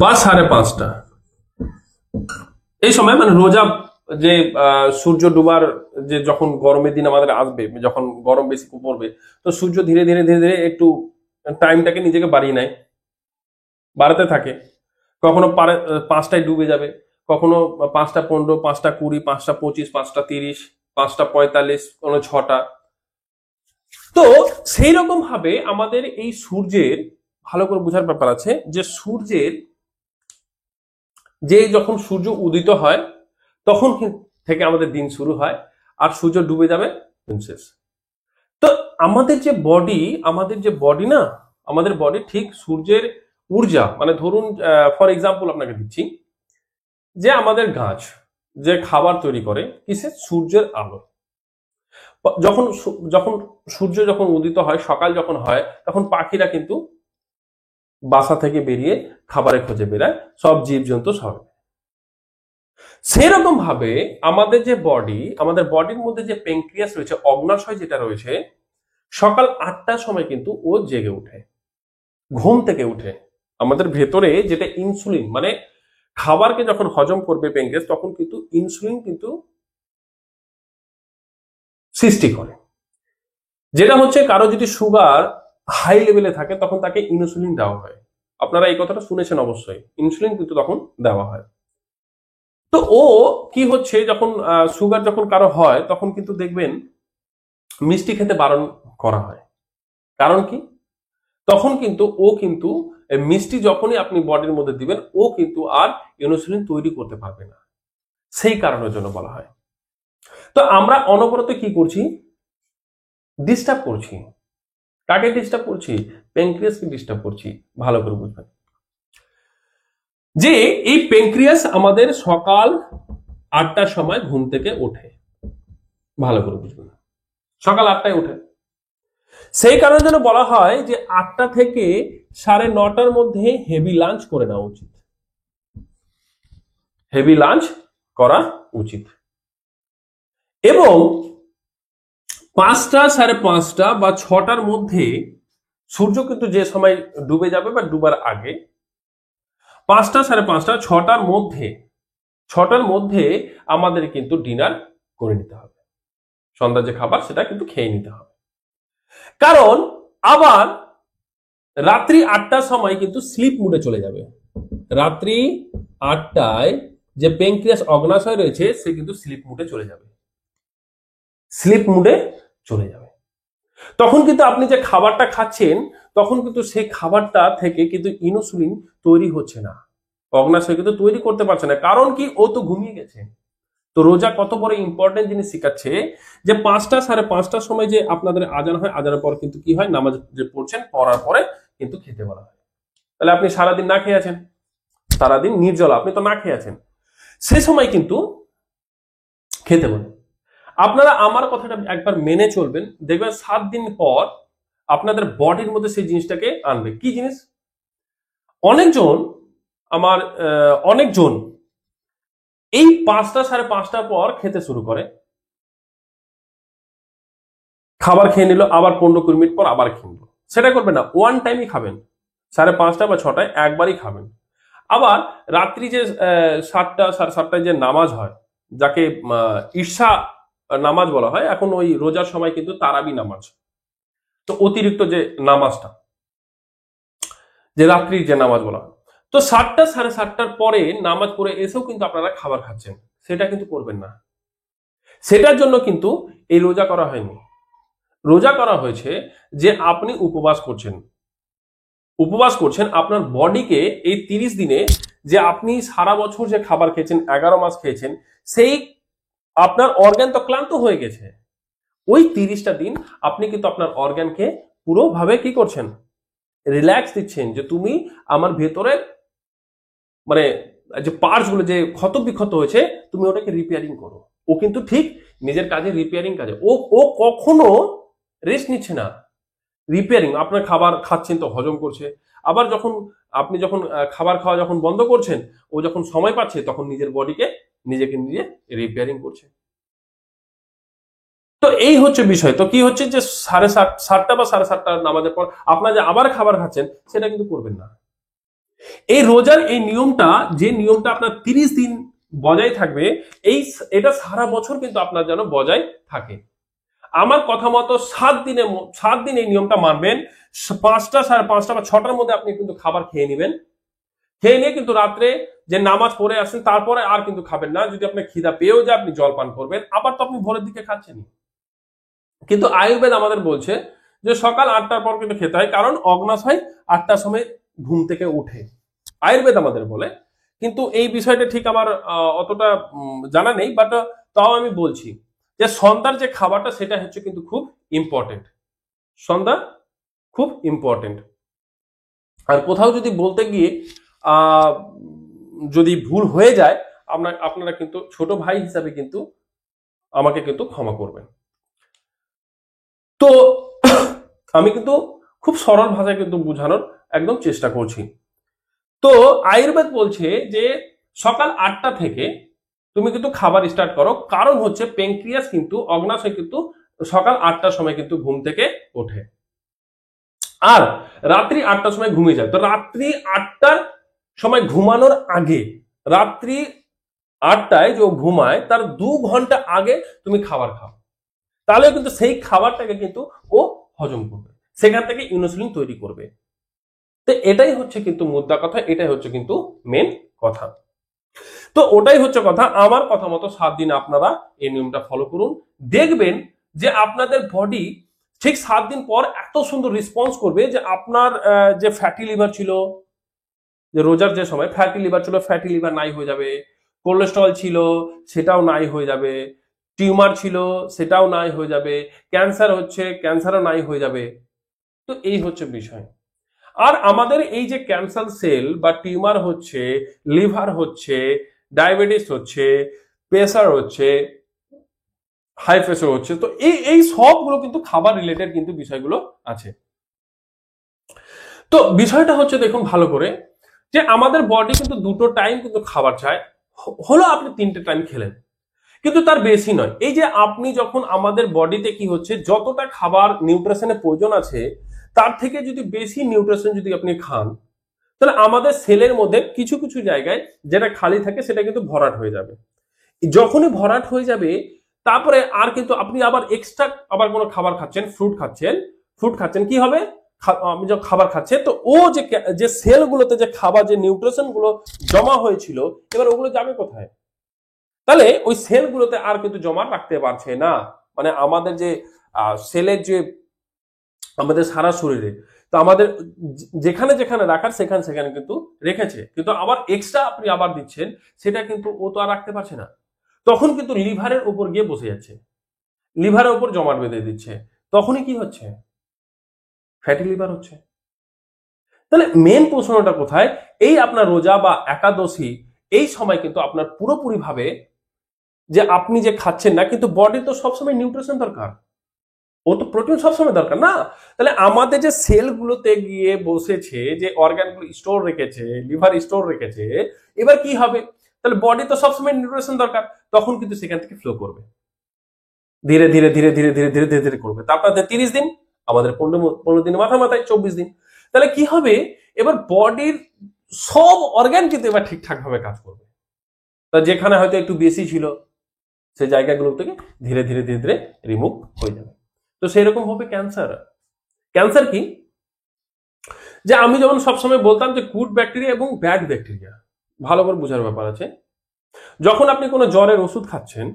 A: বা 5:30 এই সময় মানে রোজা যে সূর্য ডুবার যে যখন গরমের দিন আমাদের আসবে, যখন গরম বেশি পড়বে, তো সূর্য ধীরে ধীরে ধীরে ধীরে একটু টাইমটাকে নিজেকে বাড়িয়ে নেয়, বাড়াতে থাকে। কখনো 5টায় ডুবে যাবে, কখনো 5টা 15, 5টা 20, 5টা 25, 5টা 30, 5টা 45, কোনো 6টা। তো সেই রকম ভাবে আমাদের এই সূর্যের ভালো করে বোঝার ব্যাপার আছে যে সূর্যের যে যখন সূর্য উদিত হয় তখন থেকে আমাদের দিন শুরু হয়, আর সূর্য ডুবে যাবে দিন শেষ। তো আমাদের যে বডি না, আমাদের বডি ঠিক সূর্যের ঊর্জা, মানে ধরুন ফর এক্সাম্পল আপনাকে দিচ্ছি, যে আমাদের গাছ যে খাবার তৈরি করে কিসে, সূর্যের আলো। যখন যখন সূর্য যখন উদিত হয়, সকাল যখন হয়, তখন পাখিরা কিন্তু বাসা থেকে বেরিয়ে খাবারের খোঁজে বেড়ায়, সব জীবজন্তু সব। সেরকম ভাবে আমাদের যে বডি, আমাদের বডির মধ্যে যে প্যানক্রিয়াস রয়েছে, অগ্ন্যাশয় যেটা রয়েছে, সকাল 8টার সময় কিন্তু ও জেগে উঠে, ঘুম থেকে উঠে। আমাদের ভেতরে যেটা ইনসুলিন, মানে খাবারকে যখন হজম করবে প্যানক্রিয়াস, তখন কিন্তু ইনসুলিন কিন্তু সৃষ্টি করে, যেটা হচ্ছে কারো যদি সুগার হাই লেভেলে থাকে তখন তাকে ইনসুলিন দেওয়া হয়। আপনারা এই কথাটা শুনেছেন অবশ্যই, ইনসুলিন কিন্তু তখন দেওয়া হয়। তো ও কি হচ্ছে, যখন সুগার যখন কারো হয় তখন কিন্তু দেখবেন মিষ্টি খেতে বারণ করা হয়। কারণ কি? তখন কিন্তু ও কিন্তু মিষ্টি যখনই আপনি বডির মধ্যে দিবেন ও কিন্তু আর ইনসুলিন তৈরি করতে পারবে না, সেই কারণের জন্য বলা হয়। তো আমরা অনবরত কি করছি, ডিস্টার্ব করছি। কাকে ডিস্টার্ব করছি? প্যানক্রিয়াসকে ডিস্টার্ব করছি। ভালো করে বুঝবেন যে এই প্যানক্রিয়াস আমাদের সকাল 8টার সময় ঘুম থেকে ওঠে, ভালো করে বুঝবেন, সকাল 8টায় ওঠে। সেই কারণের জন্য বলা হয় যে 8টা থেকে 9:30টার মধ্যে হেভি লাঞ্চ করে নেওয়া উচিত, হেভি লাঞ্চ করা উচিত। এবং 5টা 5:30 বা 6টার মধ্যে সূর্য কিন্তু যে সময় ডুবে যাবে বা ডুবার আগে, 5টা 5:30, 6টার মধ্যে 6টার মধ্যে আমাদের কিন্তু ডিনার করে নিতে হবে, সন্ধ্যার যে খাবার সেটা কিন্তু খেয়ে নিতে হবে। কারণ আবার রাত্রি 8টার সময় কিন্তু স্লিপ মুডে চলে যাবে। রাত্রি 8টায় যে প্যানক্রিয়াস অগ্নাশয় রয়েছে সে কিন্তু স্লিপ মুডে চলে যাবে, স্লিপ মুডে চলে যাবে। তখন কিন্তু আপনি যে খাবারটা খাচ্ছেন তখন কিন্তু সেই খাবারটা থেকে কিন্তু ইনসুলিন তৈরি হচ্ছে না, অগ্নাশয় কিন্তু তৈরি করতে পারছে না। কারণ কি, ও তো ঘুমিয়ে গেছে। তো রোজা কত বড় ইম্পর্টেন্ট জিনিস শেখাচ্ছে যে 5টা 5:30টার সময় যে আপনাদের আজান হয়, আজানের পর কিন্তু কি হয়, নামাজ যে পড়ছেন পড়ার পরে কিন্তু খেতে বলা হয়। তাহলে আপনি সারাদিন না খেয়ে আছেন, সারাদিন নির্জলা, আপনি তো না খেয়ে আছেন, সে সময় কিন্তু খেতে বলে। আপনারা আমার কথাটা একবার মেনে চলবেন, দেখবেন 7 দিন পর আপনাদের বডির মধ্যে সেই জিনিসটাকে আনবে। কি জিনিস? অনেকজন এই 5টা 5:30টার পর খেতে শুরু করে, খাবার খেয়ে নিল, আবার 15-20 মিনিট পর আবার খেয়ে নিল। সেটা করবেন না, ওয়ান টাইমই খাবেন, 5:30 বা 6টায় একবারই খাবেন। আবার রাত্রি যে 7টা 7:30টায় যে নামাজ হয়, যাকে ঈশা নামাজ বলা হয়, এখন ওই রোজার সময় কিন্তু তারাবি নামাজ, তো অতিরিক্ত যে নামাজটা, যে রাত্রির যে নামাজ বলা হয়, তো 7টা 7:30টার পরে নামাজ পড়ে এসেও কিন্তু আপনারা খাবার খাচ্ছেন, সেটা কিন্তু করবেন না। সেটার জন্য কিন্তু এই রোজা করা হয়নি। রোজা করা হয়েছে যে আপনি উপবাস করছেন আপনার বডিকে এই 30 দিনে, যে আপনি সারা বছর যে খাবার খেয়েছেন, 11 মাস খেয়েছেন, সেই আপনার অর্গান তো ক্লান্ত হয়ে গেছে। ওই 30টা দিন আপনি কিন্তু আপনার অর্গানকে পুরোভাবে কি করছেন, রিল্যাক্স দিচ্ছেন, যে তুমি আমার ভেতরে মানে যে পার্টস গুলো যে ক্ষত বিক্ষত হয়েছে তুমি ওটাকে রিপেয়ারিং করো। ও কিন্তু ঠিক নিজের কাজে, রিপেয়ারিং কাজে ও কখনো রেস্ট নিচ্ছে না। রিপেয়ারিং, আপনার খাবার খাচ্ছেন তো হজম করছে, আবার আপনি যখন খাবার খাওয়া যখন বন্ধ করছেন, ও যখন সময় পাচ্ছে তখন নিজের বডিকে নিজে রিপেয়ারিং করছে। তো এই হচ্ছে বিষয়। তো কি হচ্ছে যে 7:30 বা 7:30টার নামাজের পর আপনার যে আবার খাবার খাচ্ছেন সেটা কিন্তু করবেন না। এই রোজার এই নিয়মটা, যে নিয়মটা আপনার 30 দিন বজায় থাকবে, এটা সারা বছর কিন্তু আপনার যেন বজায় থাকে। আমার কথা মতো 7 দিন এই নিয়মটা মানবেন। 5টা 5:30 বা 6টার মধ্যে আপনি কিন্তু খাবার খেয়ে নেবেন, খেয়ে নিয়ে কিন্তু রাত্রে যে নামাজ পড়ে আসেন তারপরে আর কিন্তু খাবেন না। যদি আপনার খিদা পেয়েও যায় আপনি জল পান করবেন, আবার তো আপনি ভোরের দিকে খাচ্ছেন। কিন্তু আয়ুর্বেদ আমাদের বলছে যে সকাল 8টার পর কিন্তু খেতে হয়, কারণ অগ্নাশয় 8টার সময় ঘুম থেকে উঠে, আয়ুর্বেদ আমাদের বলে। কিন্তু এই বিষয়টা ঠিক আমার অতটা জানা নেই, বাট তাও আমি বলছি যে সন্ধ্যার যে খাবারটা সেটা হচ্ছে কিন্তু খুব ইম্পর্টেন্ট, সন্ধ্যা খুব ইম্পর্টেন্ট। আর কোথাও যদি বলতে গিয়ে যদি ভুল হয়ে যায়, আপনারা কিন্তু ছোট ভাই হিসাবে কিন্তু আমাকে কিন্তু ক্ষমা করবেন। তো আমি কিন্তু খুব সরল ভাষায় কিন্তু বোঝানোর একদম চেষ্টা করছি। তো আয়ুর্বেদ বলছে যে সকাল 8টা থেকে তুমি কিন্তু খাবার স্টার্ট করো, কারণ হচ্ছে প্যানক্রিয়াস কিন্তু অগ্নাশয় কিন্তু সকাল 8টার সময় কিন্তু ঘুম থেকে ওঠে, আর রাত্রি 8টার সময় ঘুমিয়ে যায়। তো রাত্রি 8টার সময় ঘুমানোর আগে, রাত্রি 8টায় যে ঘুমায় তার 2 ঘন্টা আগে তুমি খাবার খাও, তাহলে কিন্তু সেই খাবারটাকে কিন্তু ও হজম করবে, সেখান থেকে ইনসুলিন তৈরি করবে। তো এটাই হচ্ছে কিন্তু মুদ্রা কথা, এটাই হচ্ছে কিন্তু মেন কথা। তো ওটাই হচ্ছে কথা। আমার কথা মতো 7 দিন আপনারা এই নিয়মটা ফলো করুন, দেখবেন যে আপনাদের বডি ঠিক 7 দিন পর এত সুন্দর রেসপন্স করবে যে আপনার যে ফ্যাটি লিভার ছিল, যে রোজার যে সময় ফ্যাটি লিভার ছিল, ফ্যাটি লিভার নাই হয়ে যাবে, কোলেস্ট্রল ছিল সেটাও নাই হয়ে যাবে, টিউমার ছিল সেটাও নাই হয়ে যাবে, ক্যান্সার হচ্ছে ক্যান্সারও নাই হয়ে যাবে। তো এই হচ্ছে বিষয়। আর আমাদের এই যে ক্যান্সার সেল বা টিউমার হচ্ছে, লিভার হচ্ছে, ডায়াবেটিস হচ্ছে, প্রেসার হচ্ছে, হাই প্রেসার হচ্ছে, তো এই সবগুলো কিন্তু খাবার রিলেটেড কিন্তু বিষয়গুলো আছে। তো বিষয়টা হচ্ছে দেখুন ভালো করে, যে আমাদের বডি কিন্তু 2টো টাইম কিন্তু খাবার চায়, হলো আপনি 3টে টাইম খেলেন, কিন্তু তার বেশি নয়। এই যে আপনি যখন আমাদের বডিতে কি হচ্ছে, যতটা খাবার নিউট্রিশনের প্রয়োজন আছে তার থেকে যদি বেশি নিউট্রিশন যদি আপনি খান, তাহলে আমাদের সেলের মধ্যে কিছু কিছু জায়গায় যেটা খালি থাকে সেটা কিন্তু ভরাট হয়ে যাবে। যখনই ভরাট হয়ে যাবে তারপরে আর কিন্তু আপনি আবার এক্সট্রা আবার কোনো খাবার খাচ্ছেন, ফ্রুট খাচ্ছেন, কি হবে? আপনি যখন খাবার খাচ্ছেন তো ও যে সেলগুলোতে যে খাবার যে নিউট্রিশন গুলো জমা হয়েছিল এবার ওগুলো যাবে কোথায়? তাহলে ওই সেলগুলোতে আর কিন্তু জমা রাখতে পারছে না। মানে আমাদের যে সেলের যে আমাদের সারা শরীরে তো আমাদের যেখানে যেখানে রাখার সেখানে সেখানে কিন্তু রেখেছে, কিন্তু আবার এক্সট্রা আপনি আবার দিচ্ছেন, সেটা কিন্তু ও তো আর রাখতে পারছে না। তখন কিন্তু লিভারের উপর গিয়ে বসে যাচ্ছে, লিভারের উপর জমাট বেঁধে দিচ্ছে, তখনই কি হচ্ছে? ফ্যাটি লিভার হচ্ছে। তাহলে মেন প্রশ্নটা কোথায়? এই আপনার রোজা বা একাদশী এই সময় কিন্তু আপনার পুরোপুরি ভাবে যে আপনি যে খাচ্ছেন না, কিন্তু বডি তো সবসময় নিউট্রিশন দরকার, ও তো প্রোটিন সবসময় দরকার না। তাহলে আমাদের যে সেলগুলোতে গিয়ে বসেছে, যে অর্গানগুলো স্টোর রেখেছে, লিভার স্টোর রেখেছে, এবার কি হবে? তাহলে বডি তো সবসময় নিউট্রিশন দরকার, তখন কিন্তু সেখান থেকে ফ্লো করবে ধীরে ধীরে ধীরে ধীরে ধীরে ধীরে ধীরে ধীরে করবে। তারপর 30 দিন, আমাদের 15 দিন মাথা মাথায় 24 দিন। তাহলে কি হবে? এবার বডির সব অর্গান কিন্তু এবার ঠিকঠাক ভাবে কাজ করবে। তা যেখানে হয়তো একটু বেশি ছিল সেই জায়গাগুলো থেকে ধীরে ধীরে ধীরে ধীরে রিমুভ হয়ে যাবে। তো সেই রকম হবে ক্যান্সার। ক্যান্সার কি? যে আমি যেমন সবসময় বলতাম যে গুড ব্যাকটেরিয়া এবং ব্যাড ব্যাকটেরিয়া ভালো করে বোঝার ব্যাপার আছে। যখন আপনি কোনো জ্বরের ওষুধ খাচ্ছেন,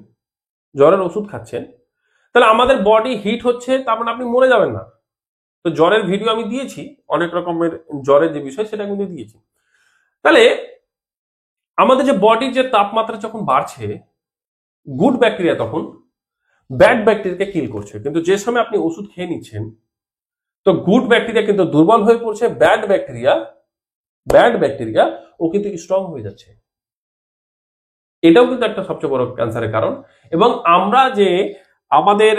A: তাহলে আমাদের বডি হিট হচ্ছে, তার মানে আপনি মরে যাবেন না। তো জ্বরের ভিডিও আমি দিয়েছি, অনেক রকমের জ্বরের যে বিষয় সেটা কিন্তু দিয়েছি। তাহলে আমাদের যে বডির যে তাপমাত্রা যখন বাড়ছে, গুড ব্যাকটেরিয়া তখন ব্যাড ব্যাকটেরিয়াকে কিল করছে, কিন্তু যে সময় আপনি ওষুধ খেয়ে নিচ্ছেন তো গুড ব্যাকটেরিয়া কিন্তু দুর্বল হয়ে পড়ছে, ব্যাড ব্যাকটেরিয়া ও কিন্তু স্ট্রং হয়ে যাচ্ছে। এটাও কিন্তু একটা সবচেয়ে বড় ক্যান্সারের কারণ। এবং আমরা যে আমাদের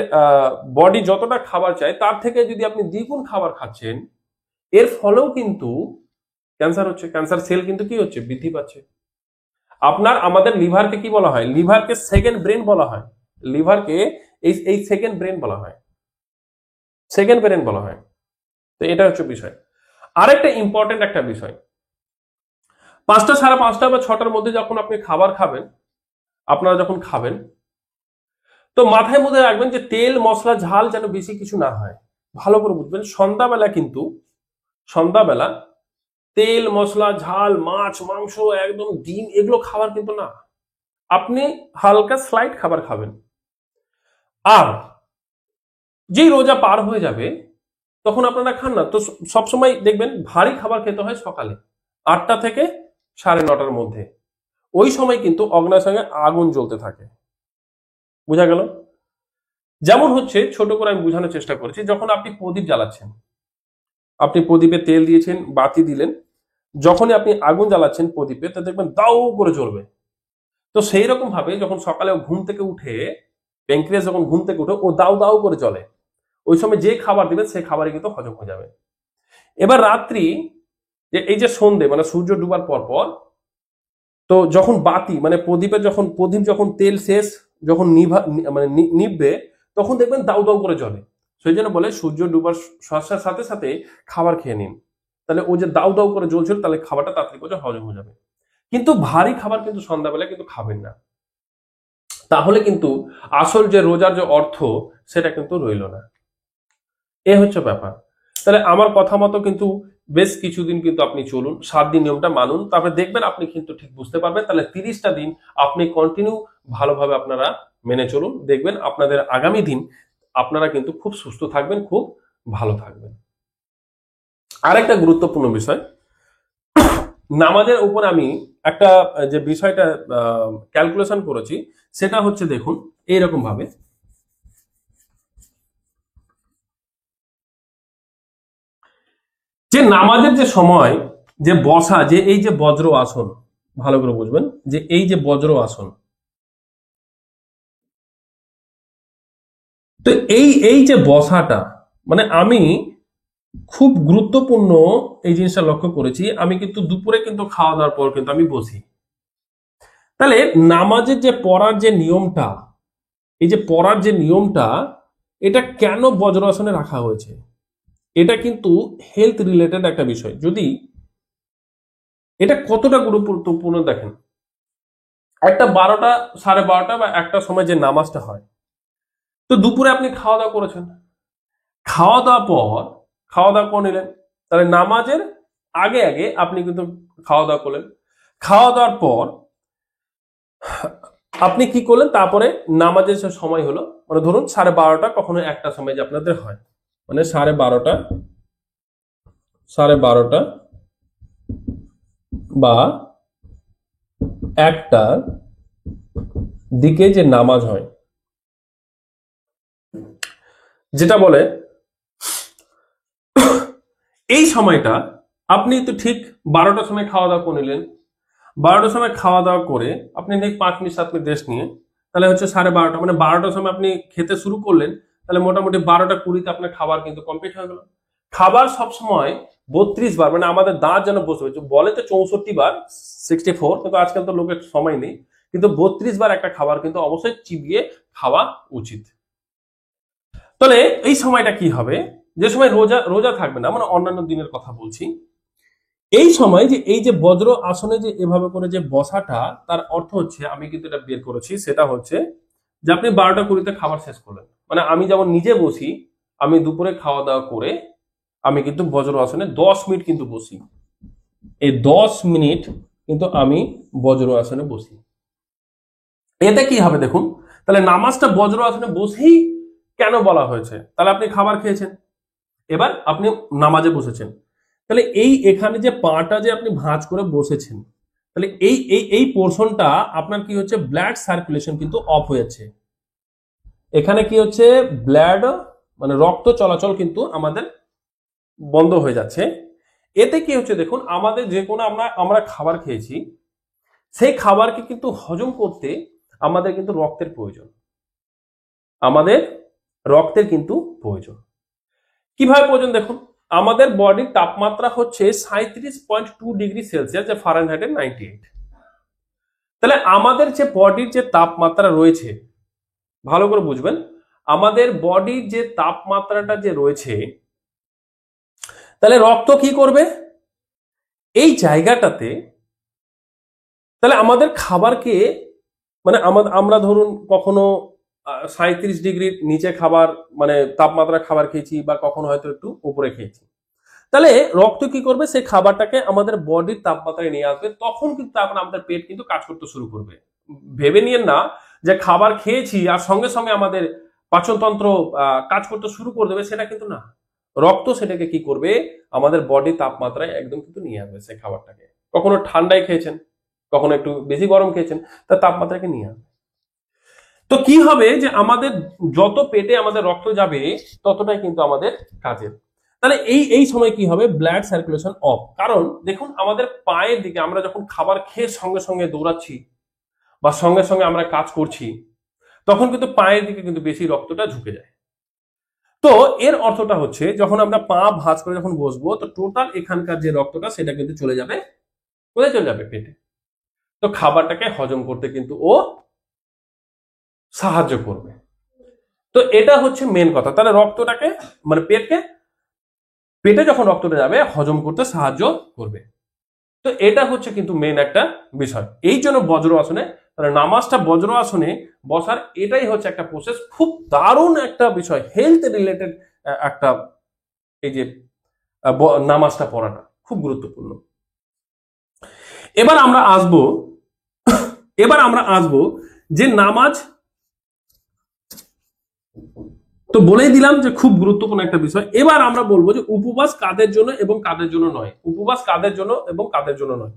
A: বডি যতটা খাবার চায় তার থেকে যদি আপনি দ্বিগুণ খাবার খাচ্ছেন, এর ফলেও কিন্তু ক্যান্সার হচ্ছে। ক্যান্সার সেল কিন্তু কি হচ্ছে? বৃদ্ধি পাচ্ছে। আমাদের লিভারকে কি বলা হয়? লিভারকে সেকেন্ড ব্রেন বলা হয়। লিভারকে এই সেকেন্ড ব্রেন বলা হয়, তো এটা হচ্ছে বিষয়। আরেকটা ইম্পর্টেন্ট একটা বিষয়, 5টা, 5:30 বা 6টার মধ্যে যখন আপনি খাবার খাবেন, আপনারা যখন খাবেন তো মাথায় মধ্যে রাখবেন যে তেল মশলা ঝাল যেন বেশি কিছু না হয়। ভালো করে বুঝবেন, সন্ধ্যাবেলা তেল মশলা ঝাল মাছ মাংস একদম ডিম এগুলো খাবার কিন্তু না। আপনি হালকা স্লাইট খাবার খাবেন। আর যেই রোজা পার হয়ে যাবে তখন আপনারা খান না। তো সবসময় দেখবেন ভারী খাবার খেতে হয় সকালে 8টা থেকে 9:30টার মধ্যে। ওই সময় কিন্তু অগ্ন্যাশয়ে আগুন জ্বলতে থাকে। বোঝা গেল? যেমন হচ্ছে, ছোট করে আমি বোঝানোর চেষ্টা করেছি, যখন আপনি প্রদীপ জ্বালাচ্ছেন, আপনি প্রদীপে তেল দিয়েছেন, বাতি দিলেন, যখনই আপনি আগুন জ্বালাচ্ছেন প্রদীপে তো দেখবেন দাউ করে জ্বলবে। তো সেই রকম ভাবে যখন সকালে ঘুম থেকে উঠে, প্যানক্রিয়াস যখন ঘুম থেকে উঠে ও দাউ দাউ করে জ্বলে, ওই সময় যে খাবার দিবেন সেই খাবারই কিন্তু হজম হয়ে যাবে। এবার রাত্রি এই যে সন্ধে মানে সূর্য ডুবার পর পর তো যখন বাতি মানে প্রদীপ যখন তেল শেষ যখন মানে নিভবে তখন দেখবেন দাউ দাউ করে জ্বলে। সেই জন্য বলে সূর্য ডুবার সাথে সাথে খাবার খেয়ে নিন, তাহলে ও যে দাউ দাউ করে জ্বলছিল তাহলে খাবারটা তাড়াতাড়ি করে হজম হয়ে যাবে। কিন্তু ভারী খাবার কিন্তু সন্ধ্যাবেলা কিন্তু খাবেন না, তাহলে কিন্তু আসল যে রোজার যে অর্থ সেটা কিন্তু রইল না। এ হচ্ছে ব্যাপার। তাহলে আমার কথা মতো কিন্তু বেশ কিছুদিন কিন্তু আপনি চলুন, 7 দিন নিয়মটা মানুন, তারপরে দেখবেন আপনি কিন্তু ঠিক বুঝতে পারবেন। তাহলে 30টা দিন আপনি কন্টিনিউ ভালোভাবে আপনারা মেনে চলুন, দেখবেন আপনাদের আগামী দিন আপনারা কিন্তু খুব সুস্থ থাকবেন, খুব ভালো থাকবেন। আরেকটা গুরুত্বপূর্ণ বিষয়, নামাজের উপর আমি একটা যে বিষয়টা ক্যালকুলেশন করেছি সেটা হচ্ছে, দেখুন এইরকম ভাবে, যে নামাজের যে সময় যে বসা, যে এই যে বজ্র আসন, ভালো করে বুঝবেন যে এই যে বজ্র আসন, তো এই যে বসাটা মানে আমি খুব গুরুত্বপূর্ণ এই জিনিসটা লক্ষ্য করেছি। আমি কিন্তু দুপুরে কিন্তু খাওয়া দাওয়ার পর কিন্তু আমি বসি। তাহলে নামাজের যে পড়ার যে নিয়মটা, এই যে পড়ার যে নিয়মটা, এটা কেন বজ্রাসনে রাখা হয়েছে? এটা কিন্তু হেলথ রিলেটেড একটা বিষয়। যদি এটা কতটা গুরুত্বপূর্ণ দেখেন, একটা 12টা 12:30 বা একটা সময় যে নামাজটা হয়, তো দুপুরে আপনি খাওয়া দাওয়া করেছেন, খাওয়া দাওয়া পর খাওয়া দাওয়া করে নিলেন, তাহলে নামাজের আগে আগে আপনি কিন্তু খাওয়া দাওয়া করলেন, খাওয়া দাওয়ার পর আপনি কি করলেন, তারপরে নামাজের যে সময় হলো, মানে ধরুন 12:30 কখনো একটা সময় যে আপনাদের হয়, মানে 12:30 বা একটার দিকে যে নামাজ হয়, যেটা বলে এই সময়টা আপনি তো ঠিক 12টার সময় খাওয়া দাওয়া করে নিলেন, 12টার সময় খাওয়া দাওয়া করে আপনি ঠিক 5 মিনিট 7 মিনিট রেস্ট নিয়ে, তাহলে হচ্ছে 12:30, মানে 12টার সময় আপনি খেতে শুরু করলেন, তাহলে মোটামুটি 12টা 20 আপনার খাবার কিন্তু কমপ্লিট হয়ে গেল। খাবার সবসময় 32 বার, মানে আমাদের দাঁত যেন বসে, বলে তো 64 বার, 64, কিন্তু আজকাল তো লোকের সময় নেই, কিন্তু 32 বার একটা খাবার কিন্তু অবশ্যই চিবিয়ে খাওয়া উচিত। তাহলে এই সময়টা কি হবে, যে সময় রোজা রোজা থাকবে না, মানে অন্যান্য দিনের কথা বলছি, এই সময় যে এই যে বজ্র আসনে যে এভাবে করে যে বসাটা, তার অর্থ হচ্ছে, আমি কিন্তু এটা বের করেছি, সেটা হচ্ছে যে আপনি 12টা 20-তে খাবার শেষ করলেন, মানে আমি যেমন নিজে বসি, আমি দুপুরে খাওয়া দাওয়া করে আমি কিন্তু বজ্র আসনে 10 মিনিট কিন্তু বসি, এই 10 মিনিট কিন্তু আমি বজ্র আসনে বসি। এতে কি হবে দেখুন, তাহলে নামাজটা বজ্র আসনে বসেই কেন বলা হয়েছে, তাহলে আপনি খাবার খেয়েছেন, এবার আপনি নামাজে বসেছেন, তাহলে এই এখানে যে পাটা যে আপনি ভাঁজ করে বসেছেন, তাহলে এই এই এই পোর্শনটা আপনার কি হচ্ছে, ব্লাড সার্কুলেশন কিন্তু অফ হয়েছে, এখানে কি হচ্ছে, ব্লাড মানে রক্ত চলাচল কিন্তু আমাদের বন্ধ হয়ে যাচ্ছে। এতে কি হচ্ছে দেখুন, আমাদের যে কোনো আমরা আমরা খাবার খেয়েছি, সেই খাবারকে কিন্তু হজম করতে আমাদের কিন্তু রক্তের প্রয়োজন, আমাদের রক্তের কিন্তু প্রয়োজন। কিভাবে প্রয়োজন দেখুন, আমাদের বডির তাপমাত্রা হচ্ছে 37.2 ডিগ্রি সেলসিয়াস, যে ফারেনহাইটের 98। তাহলে আমাদের যে বডির যে তাপমাত্রা রয়েছে, ভালো করে বুঝবেন, আমাদের বডির যে তাপমাত্রাটা যে রয়েছে, তাহলে রক্ত কি করবে এই জায়গাটাতে, তাহলে আমাদের খাবারকে, মানে আমরা ধরুন কখনো 37 ডিগ্রির নিচে খাবার, মানে তাপমাত্রা খাবার খেয়েছি, বা কখনো হয়তো একটু উপরে খেয়েছি, তাহলে রক্ত কি করবে, সেই খাবারটাকে আমাদের বডির তাপমাত্রায় নিয়ে আসবে, তখন কিন্তু তখন আমাদের পেট কিন্তু কাজ করতে শুরু করবে। ভেবে নিয়েন না যে খাবার খেয়েছি আর সঙ্গে সঙ্গে আমাদের পাচনতন্ত্র কাজ করতে শুরু করে দেবে, সেটা কিন্তু না। রক্ত সেটাকে কি করবে, আমাদের বডির তাপমাত্রায় একদম কিন্তু নিয়ে আসবে সেই খাবারটাকে। কখনো ঠান্ডায় খেয়েছেন, কখনো একটু বেশি গরম খেয়েছেন, তার তাপমাত্রাকে নিয়ে আসবে। তো কি হবে, যে আমাদের যত পেটে আমাদের রক্ত যাবে, ততটাই কিন্তু আমাদের কাজের। তাহলে এই এই সময় কি হবে, ব্লাড সার্কুলেশন অফ। কারণ দেখুন, আমাদের পায়ের দিকে আমরা যখন খাবার খেয়ে সঙ্গে সঙ্গে দৌড়াচ্ছি বা সঙ্গে সঙ্গে আমরা কাজ করছি, তখন কিন্তু পায়ের দিকে কিন্তু বেশি রক্তটা ঝুঁকে যায়। তো এর অর্থটা হচ্ছে, যখন আমরা পা ভাঁজ করে যখন বসবো, তো টোটাল এখানকার যে রক্তটা সেটা কিন্তু চলে যাবে কোথায়, চলে যাবে পেটে। তো খাবারটাকে হজম করতে কিন্তু ও সাহায্য করবে। তো এটা হচ্ছে মেন কথা। তাহলে রক্তটাকে, মানে পেটে যখন রক্তটা যাবে, হজম করতে সাহায্য করবে। তো এটা হচ্ছে কিন্তু মেন একটা বিষয়। এই জন্য বজ্র আসনে, তাহলে নামাজটা বজ্র আসনে বসার এটাই হচ্ছে একটা প্রসেস, খুব দারুণ একটা বিষয়, হেলথ রিলেটেড একটা, এই যে নামাজটা পড়াটা খুব গুরুত্বপূর্ণ। এবার আমরা আসবো যে নামাজ, তো বলেই দিলাম যে খুব গুরুত্বপূর্ণ একটা বিষয়। এবার আমরা বলবো যে উপবাস কাদের জন্য এবং কাদের জন্য নয়, উপবাস কাদের জন্য এবং কাদের জন্য নয়।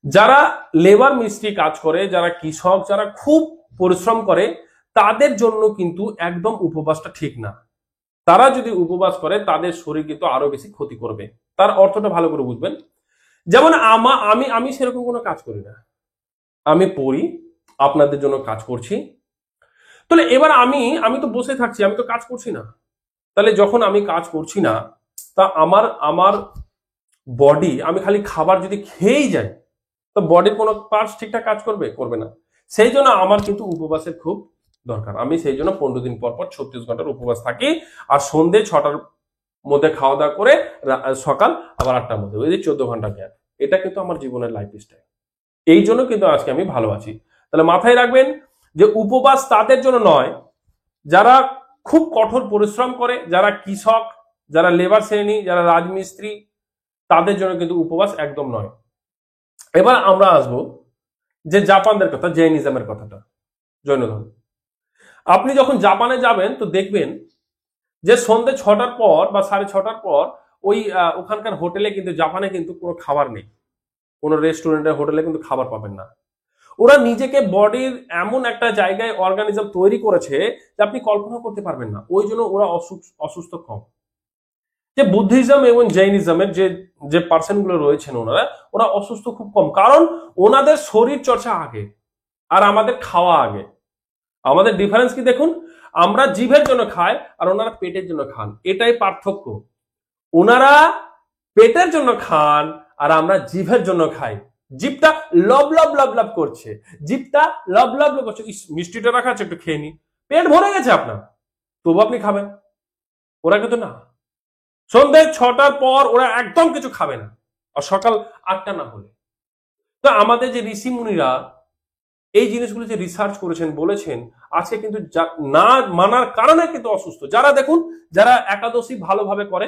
A: যারা লেবার মিস্ত্রি কাজ করে, যারা কৃষক, যারা খুব পরিশ্রম করে, তাদের জন্য কিন্তু একদম উপবাসটা ঠিক না। তারা যদি উপবাস করে, তাদের শরীর কিন্তু আরো বেশি ক্ষতি করবে। তার অর্থটা ভালো করে বুঝবেন। যেমন আমি সেরকম কোনো কাজ করি না, আমি পড়ি, আপনাদের জন্য কাজ করছি। তাহলে এবার আমি তো বসে থাকছি, আমি তো কাজ করছি না। তাহলে যখন আমি কাজ করছি না, তা আমার বডি, আমি খালি খাবার যদি খেয়েই যাই, তো বডির কোনো পার্টস ঠিকঠাক কাজ করবে না। সেই জন্য আমার কিন্তু উপবাসের খুব দরকার। আমি সেই জন্য 15 দিন পর পর 36 ঘন্টার উপবাস থাকি। আর সন্ধ্যে 6টার মধ্যে খাওয়া দাওয়া করে সকাল আবার 8টার মধ্যে, ওই যে 14 ঘন্টা গ্যাপ, এটা কিন্তু আমার জীবনের লাইফস্টাইল। এই জন্য কিন্তু আজকে আমি ভালো আছি। তাহলে মাথায় রাখবেন যে উপবাস তাদের জন্য নয় যারা খুব কঠোর পরিশ্রম করে, যারা কৃষক, যারা লেবার শ্রেণী, যারা রাজমিস্ত্রি, তাদের জন্য কিন্তু উপবাস একদম নয়। এবার আমরা আসবো যে জাপানদের কথা, জৈনিজমের কথাটা, জৈন ধর্ম। আপনি যখন জাপানে যাবেন তো দেখবেন যে সন্ধ্যে 6টার পর বা 6:30টার পর ওই ওখানকার হোটেলে কিন্তু, জাপানে কিন্তু কোনো খাবার নেই, কোনো রেস্টুরেন্টের হোটেলে কিন্তু খাবার পাবেন না। ওরা নিজেকে বডির এমন একটা জায়গায় অর্গানিজম তৈরি করেছে যে আপনি কল্পনা করতে পারবেন না। ওই জন্য ওরা অসুস্থ কম। যে বুদ্ধিজম এবং জৈনিজমের যে যে পার্সন গুলো রয়েছেন ওরা অসুস্থ খুব কম, কারণ ওনাদের শরীর চর্চা আগে আর আমাদের খাওয়া আগে। আমাদের ডিফারেন্স কি দেখুন, আমরা জিভের জন্য খাই আর ওনারা পেটের জন্য খান, এটাই পার্থক্য। ওনারা পেটের জন্য খান আর আমরা জিভের জন্য খাই। জিভটা লব লব লব লব করছে, জিভটা লব লব লব করছে, মিষ্টিটা রাখা আছে একটু খেয়ে নি, পেট ভরে গেছে আপনার, তবু আপনি খাবেন। ওরা কিন্তু না, সন্ধ্যে 6টার পর ওরা একদম কিছু খাবে না, আর সকাল 8টা না হলে। তো আমাদের যে ঋষি মুনিরা এই জিনিসগুলো যে রিসার্চ করেছেন, বলেছেন, আজকে কিন্তু না মানার কারণে কিন্তু অসুস্থ। যারা দেখুন, যারা একাদশী ভালোভাবে করে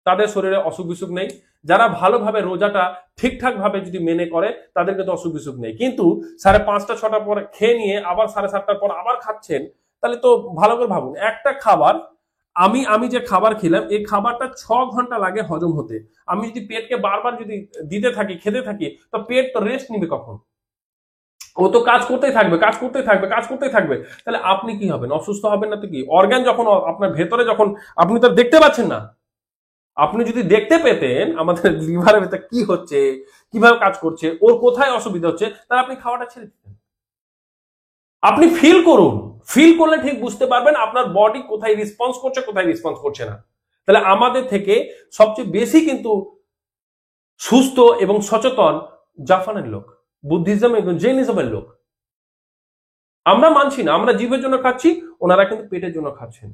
A: তাদের শরীরে অসুখ বিসুখ নেই, যারা ভালোভাবে রোজাটা ঠিকঠাক ভাবে যদি মেনে করে তাদের কিন্তু অসুখ বিসুখ নেই। কিন্তু 5:30 6টার পর খেয়ে নিয়ে আবার 7:30টার পর আবার খাচ্ছেন, তাহলে তো ভালো করে ভাবুন, একটা খাবার আমি যে খাবার খেলাম এই খাবারটা 6 ঘন্টা লাগে হজম হতে। আমি যদি পেটকে বারবার যদি দিতে থাকি, খেতে থাকি, তো পেট তো রেস্ট নিবে কখন? ও তো কাজ করতেই থাকবে, কাজ করতেই থাকবে, কাজ করতেই থাকবে। তাহলে আপনি কি হবেন? অসুস্থ হবেন না তো কি? অর্গান যখন আপনার ভেতরে, যখন আপনি তো দেখতে পাচ্ছেন না, আপনি যদি দেখতে পেতেন আমাদের লিভারের ভেতরে কি হচ্ছে, কিভাবে কাজ করছে, ওর কোথায় অসুবিধা হচ্ছে, তাহলে আপনি খাওয়াটা ছেড়ে দিতেন। আপনি ফিল করুন, ফিল করলে ঠিক বুঝতে পারবেন আপনার বডি কোথায় রেসপন্স করছে, কোথায় রেসপন্স করছে না। তাহলে আমাদের থেকে সবচেয়ে বেশি কিন্তু সুস্থ এবং সচেতন জাপানের লোক, বুদ্ধিজম এবং জৈনিজমের লোক। আমরা মানছি না, আমরা জিভের জন্য খাচ্ছি, ওনারা কিন্তু পেটের জন্য খাচ্ছেন।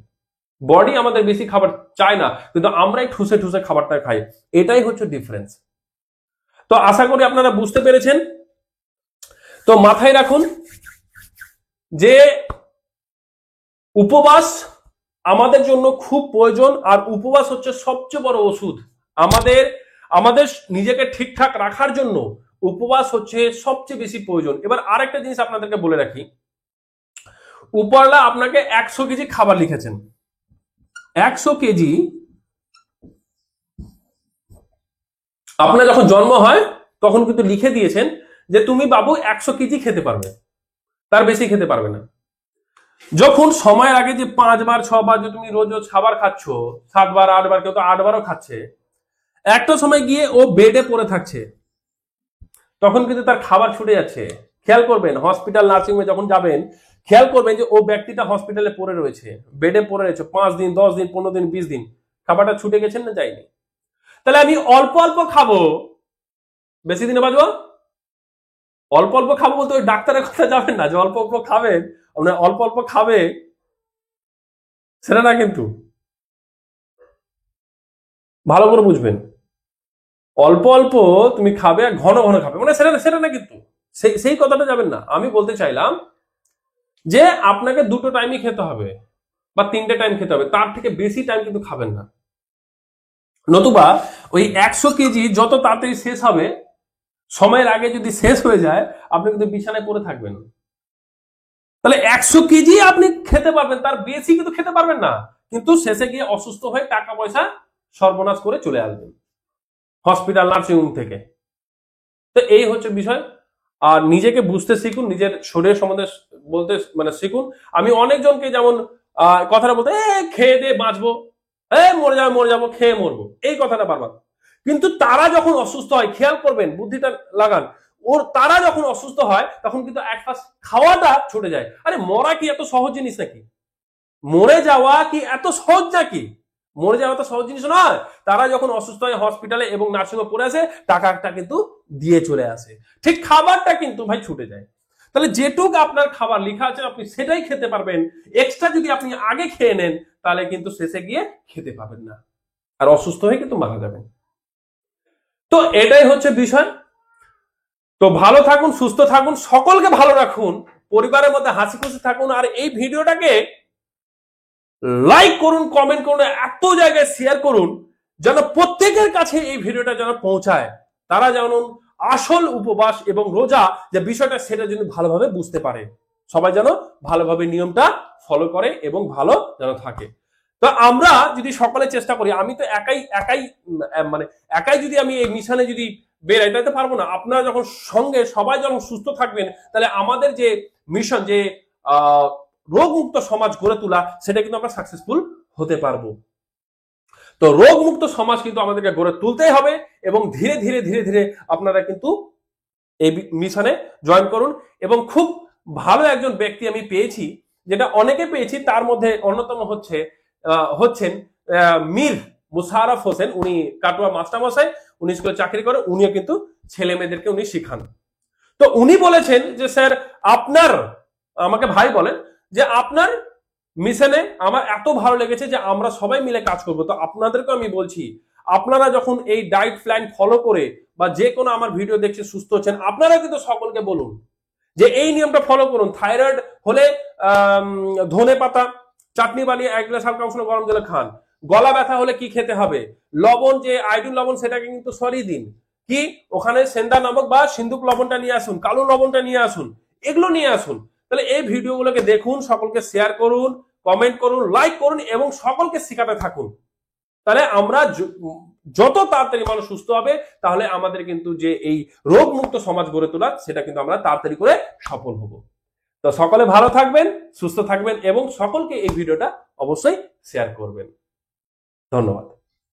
A: বডি আমাদের বেশি খাবার চায় না, কিন্তু আমরাই ঠুসে ঠুসে খাবারটা খাই। এটাই হচ্ছে ডিফারেন্স। তো আশা করি আপনারা বুঝতে পেরেছেন। তো মাথায় রাখুন যে উপবাস আমাদের জন্য খুব প্রয়োজন, আর উপবাস হচ্ছে সবচেয়ে বড় ওষুধ। আমাদের আমাদের নিজেকে ঠিকঠাক রাখার জন্য উপবাস হচ্ছে সবচেয়ে বেশি প্রয়োজন। এবার আরেকটা জিনিস আপনাদেরকে বলে রাখি, উপরওয়ালা আপনাকে 100 কেজি খাবার লিখেছেন, 100 কেজি। আপনার যখন জন্ম হয় তখন কিন্তু লিখে দিয়েছেন যে তুমি বাবু 100 কেজি খেতে পারবে, তার বেশি খেতে পারবে না। যখন সময়ের আগে যে 5 বার 6 বার যে তুমি রোজ রোজ খাবার খাচ্ছ, 7 বার 8 বার, কেউ তো 8 বারও খাচ্ছে, একটা সময় গিয়ে ও বেডে পড়ে থাকছে, তখন কিন্তু তার খাবার ছুটে যাচ্ছে। খেয়াল করবেন, হসপিটাল নার্সিং হোমে যখন যাবেন, খেয়াল করবেন যে ও ব্যক্তিটা হসপিটালে পড়ে রয়েছে, বেডে পড়ে রয়েছে 5 দিন 10 দিন 15 দিন 20 দিন, খাবারটা ছুটে গেছেন না যায়নি? তাহলে আমি অল্প অল্প খাবো, বেশি দিনে বাঁচবো। অল্প অল্প খাবো বলতে ওই ডাক্তারের কথা যাবেন না যে অল্প অল্প খাবেন, আপনার অল্প অল্প খাবে সেটা না, কিন্তু ভালো করে বুঝবেন, অল্প অল্প তুমি খাবে আর ঘন ঘন খাবে, মানে সেটা সেটা না, কিন্তু সেই কথাটা যাবেন না। আমি বলতে চাইলাম যে আপনাকে 2টো টাইমই খেতে হবে বা 3টে টাইম খেতে হবে, তার থেকে বেশি টাইম কিন্তু খাবেন না। নতুবা ওই 100 কেজি যত তাড়াতাড়ি শেষ হবে, সময়ের আগে যদি শেষ হয়ে যায়, আপনি কিন্তু বিছানায় পড়ে থাকবেন। তাহলে 100 কেজি আপনি খেতে পারবেন, তার বেশি কিন্তু খেতে পারবেন না, কিন্তু শেষে গিয়ে অসুস্থ হয়ে টাকা পয়সা সর্বনাশ করে চলে আসবেন হসপিটাল নার্সিং হোম থেকে। তো এই হচ্ছে বিষয়। আর নিজেকে বুঝতে শিখুন, নিজের শরীরের সম্বন্ধে বলতে মানে শিখুন। আমি অনেকজনকে যেমন কথাটা বলতে, খেয়ে দিয়ে বাঁচবো, মরে যাবো, খেয়ে মরবো, এই কথাটা বারবার। কিন্তু তারা যখন অসুস্থ হয়, খেয়াল করবেন, বুদ্ধিটা লাগান, তারা যখন অসুস্থ হয় তখন কিন্তু এক পাশ খাওয়াটা ছুটে যায়। আরে মরা কি এত সহজ জিনিস নাকি? মরে যাওয়া কি এত সহজ নাকি? মরে যাওয়া তো সহজ জিনিস নয়। তারা যখন অসুস্থ হয় হসপিটালে এবং নার্সিংহোমে পড়ে আসে, টাকাটা কিন্তু দিয়ে চলে আসে, ঠিক খাবারটা কিন্তু ভাই ছুটে যায়। তাহলে যেটুক আপনার খাবার লেখা আছে আপনি সেটাই খেতে পারবেন। এক্সট্রা যদি আপনি আগে খেয়ে নেন তাহলে কিন্তু শেষে গিয়ে খেতে পাবেন না, আর অসুস্থ হয়ে কিন্তু মারা যাবেন। তো এটাই হচ্ছে বিষয়। তো ভালো থাকুন, সুস্থ থাকুন, সকলকে ভালো রাখুন, পরিবারের মধ্যে হাসি খুশি থাকুন। আর এই ভিডিওটাকে লাইক করুন, কমেন্ট করুন, এত জায়গায় শেয়ার করুন যেন প্রত্যেকের কাছে এই ভিডিওটা যেন পৌঁছায়, তারা যেন আসল উপবাস এবং রোজা যে বিষয়টা সেটা যেন ভালোভাবে বুঝতে পারে, সবাই যেন ভালোভাবে নিয়মটা ফলো করে এবং ভালো যেন থাকে। তো আমরা যদি সকলে চেষ্টা করি, আমি তো একাই একাই মানে একাই যদি আমি এই মিশনে যদি বেরাই তাইতে পারবো না। আপনারা যখন সঙ্গে সবাই যখন সুস্থ থাকবেন, তাহলে আমাদের যে মিশন, যে রোগমুক্ত সমাজ গড়ে তোলা, সেটা কিন্তু আমরা সাকসেসফুল হতে পারবো। তো রোগমুক্ত সমাজ কিন্তু আমাদেরকে গড়ে তুলতেই হবে এবং ধীরে ধীরে ধীরে ধীরে আপনারা কিন্তু এই মিশনে জয়েন করুন। এবং খুব ভালো একজন ব্যক্তি আমি পেয়েছি, যেটা অনেকে পেয়েছি, তার মধ্যে অন্যতম হচ্ছেন মীর মুশারফ হোসেন। উনি কাটোয়া মাস্টারমশাই, উনি স্কুলে চাকরি করে, উনিও কিন্তু ছেলে মেয়েদেরকে উনি শিখান। তো উনি বলেছেন যে স্যার আপনার, আমাকে ভাই বলেন, যে আপনার মিশনে আমার এত ভালো লেগেছে যে আমরা সবাই মিলে কাজ করব। তো আপনাদেরকে আমি বলছি, আপনারা যখন এই ডায়েট প্ল্যান ফলো করে বা যে কোনো আমার ভিডিও দেখছে সুস্থ হচ্ছেন, আপনারা কিন্তু সকলকে বলুন যে এই নিয়মটা ফলো করুন। থাইরয়েড হলে ধনে পাতা চাটনি বানিয়ে 1 গ্লাস হালকা উষ্ণ গরম জলে খান। গলা ব্যথা হলে কি খেতে হবে? লবণ, যে আয়োডিন লবণ, সেটাকে কিন্তু সরিয়ে দিন। কি ওখানে সেন্দা নামক বা সিন্ধুক লবণটা নিয়ে আসুন, কালো লবণটা নিয়ে আসুন, এগুলো নিয়ে আসুন। তাহলে এই ভিডিওগুলোকে দেখুন, সকলকে শেয়ার করুন, কমেন্ট করুন, লাইক করুন এবং সকলকে শেখাতে থাকুন। তাহলে আমরা যত তাড়াতাড়ি মানুষ সুস্থ হবে, তাহলে আমাদের কিন্তু যে এই রোগমুক্ত সমাজ গড়ে তোলা, সেটা কিন্তু আমরা তাড়াতাড়ি করে সফল হব। তো সকলে ভালো থাকবেন, সুস্থ থাকবেন এবং সকলকে এই ভিডিওটা অবশ্যই শেয়ার করবেন। ধন্যবাদ।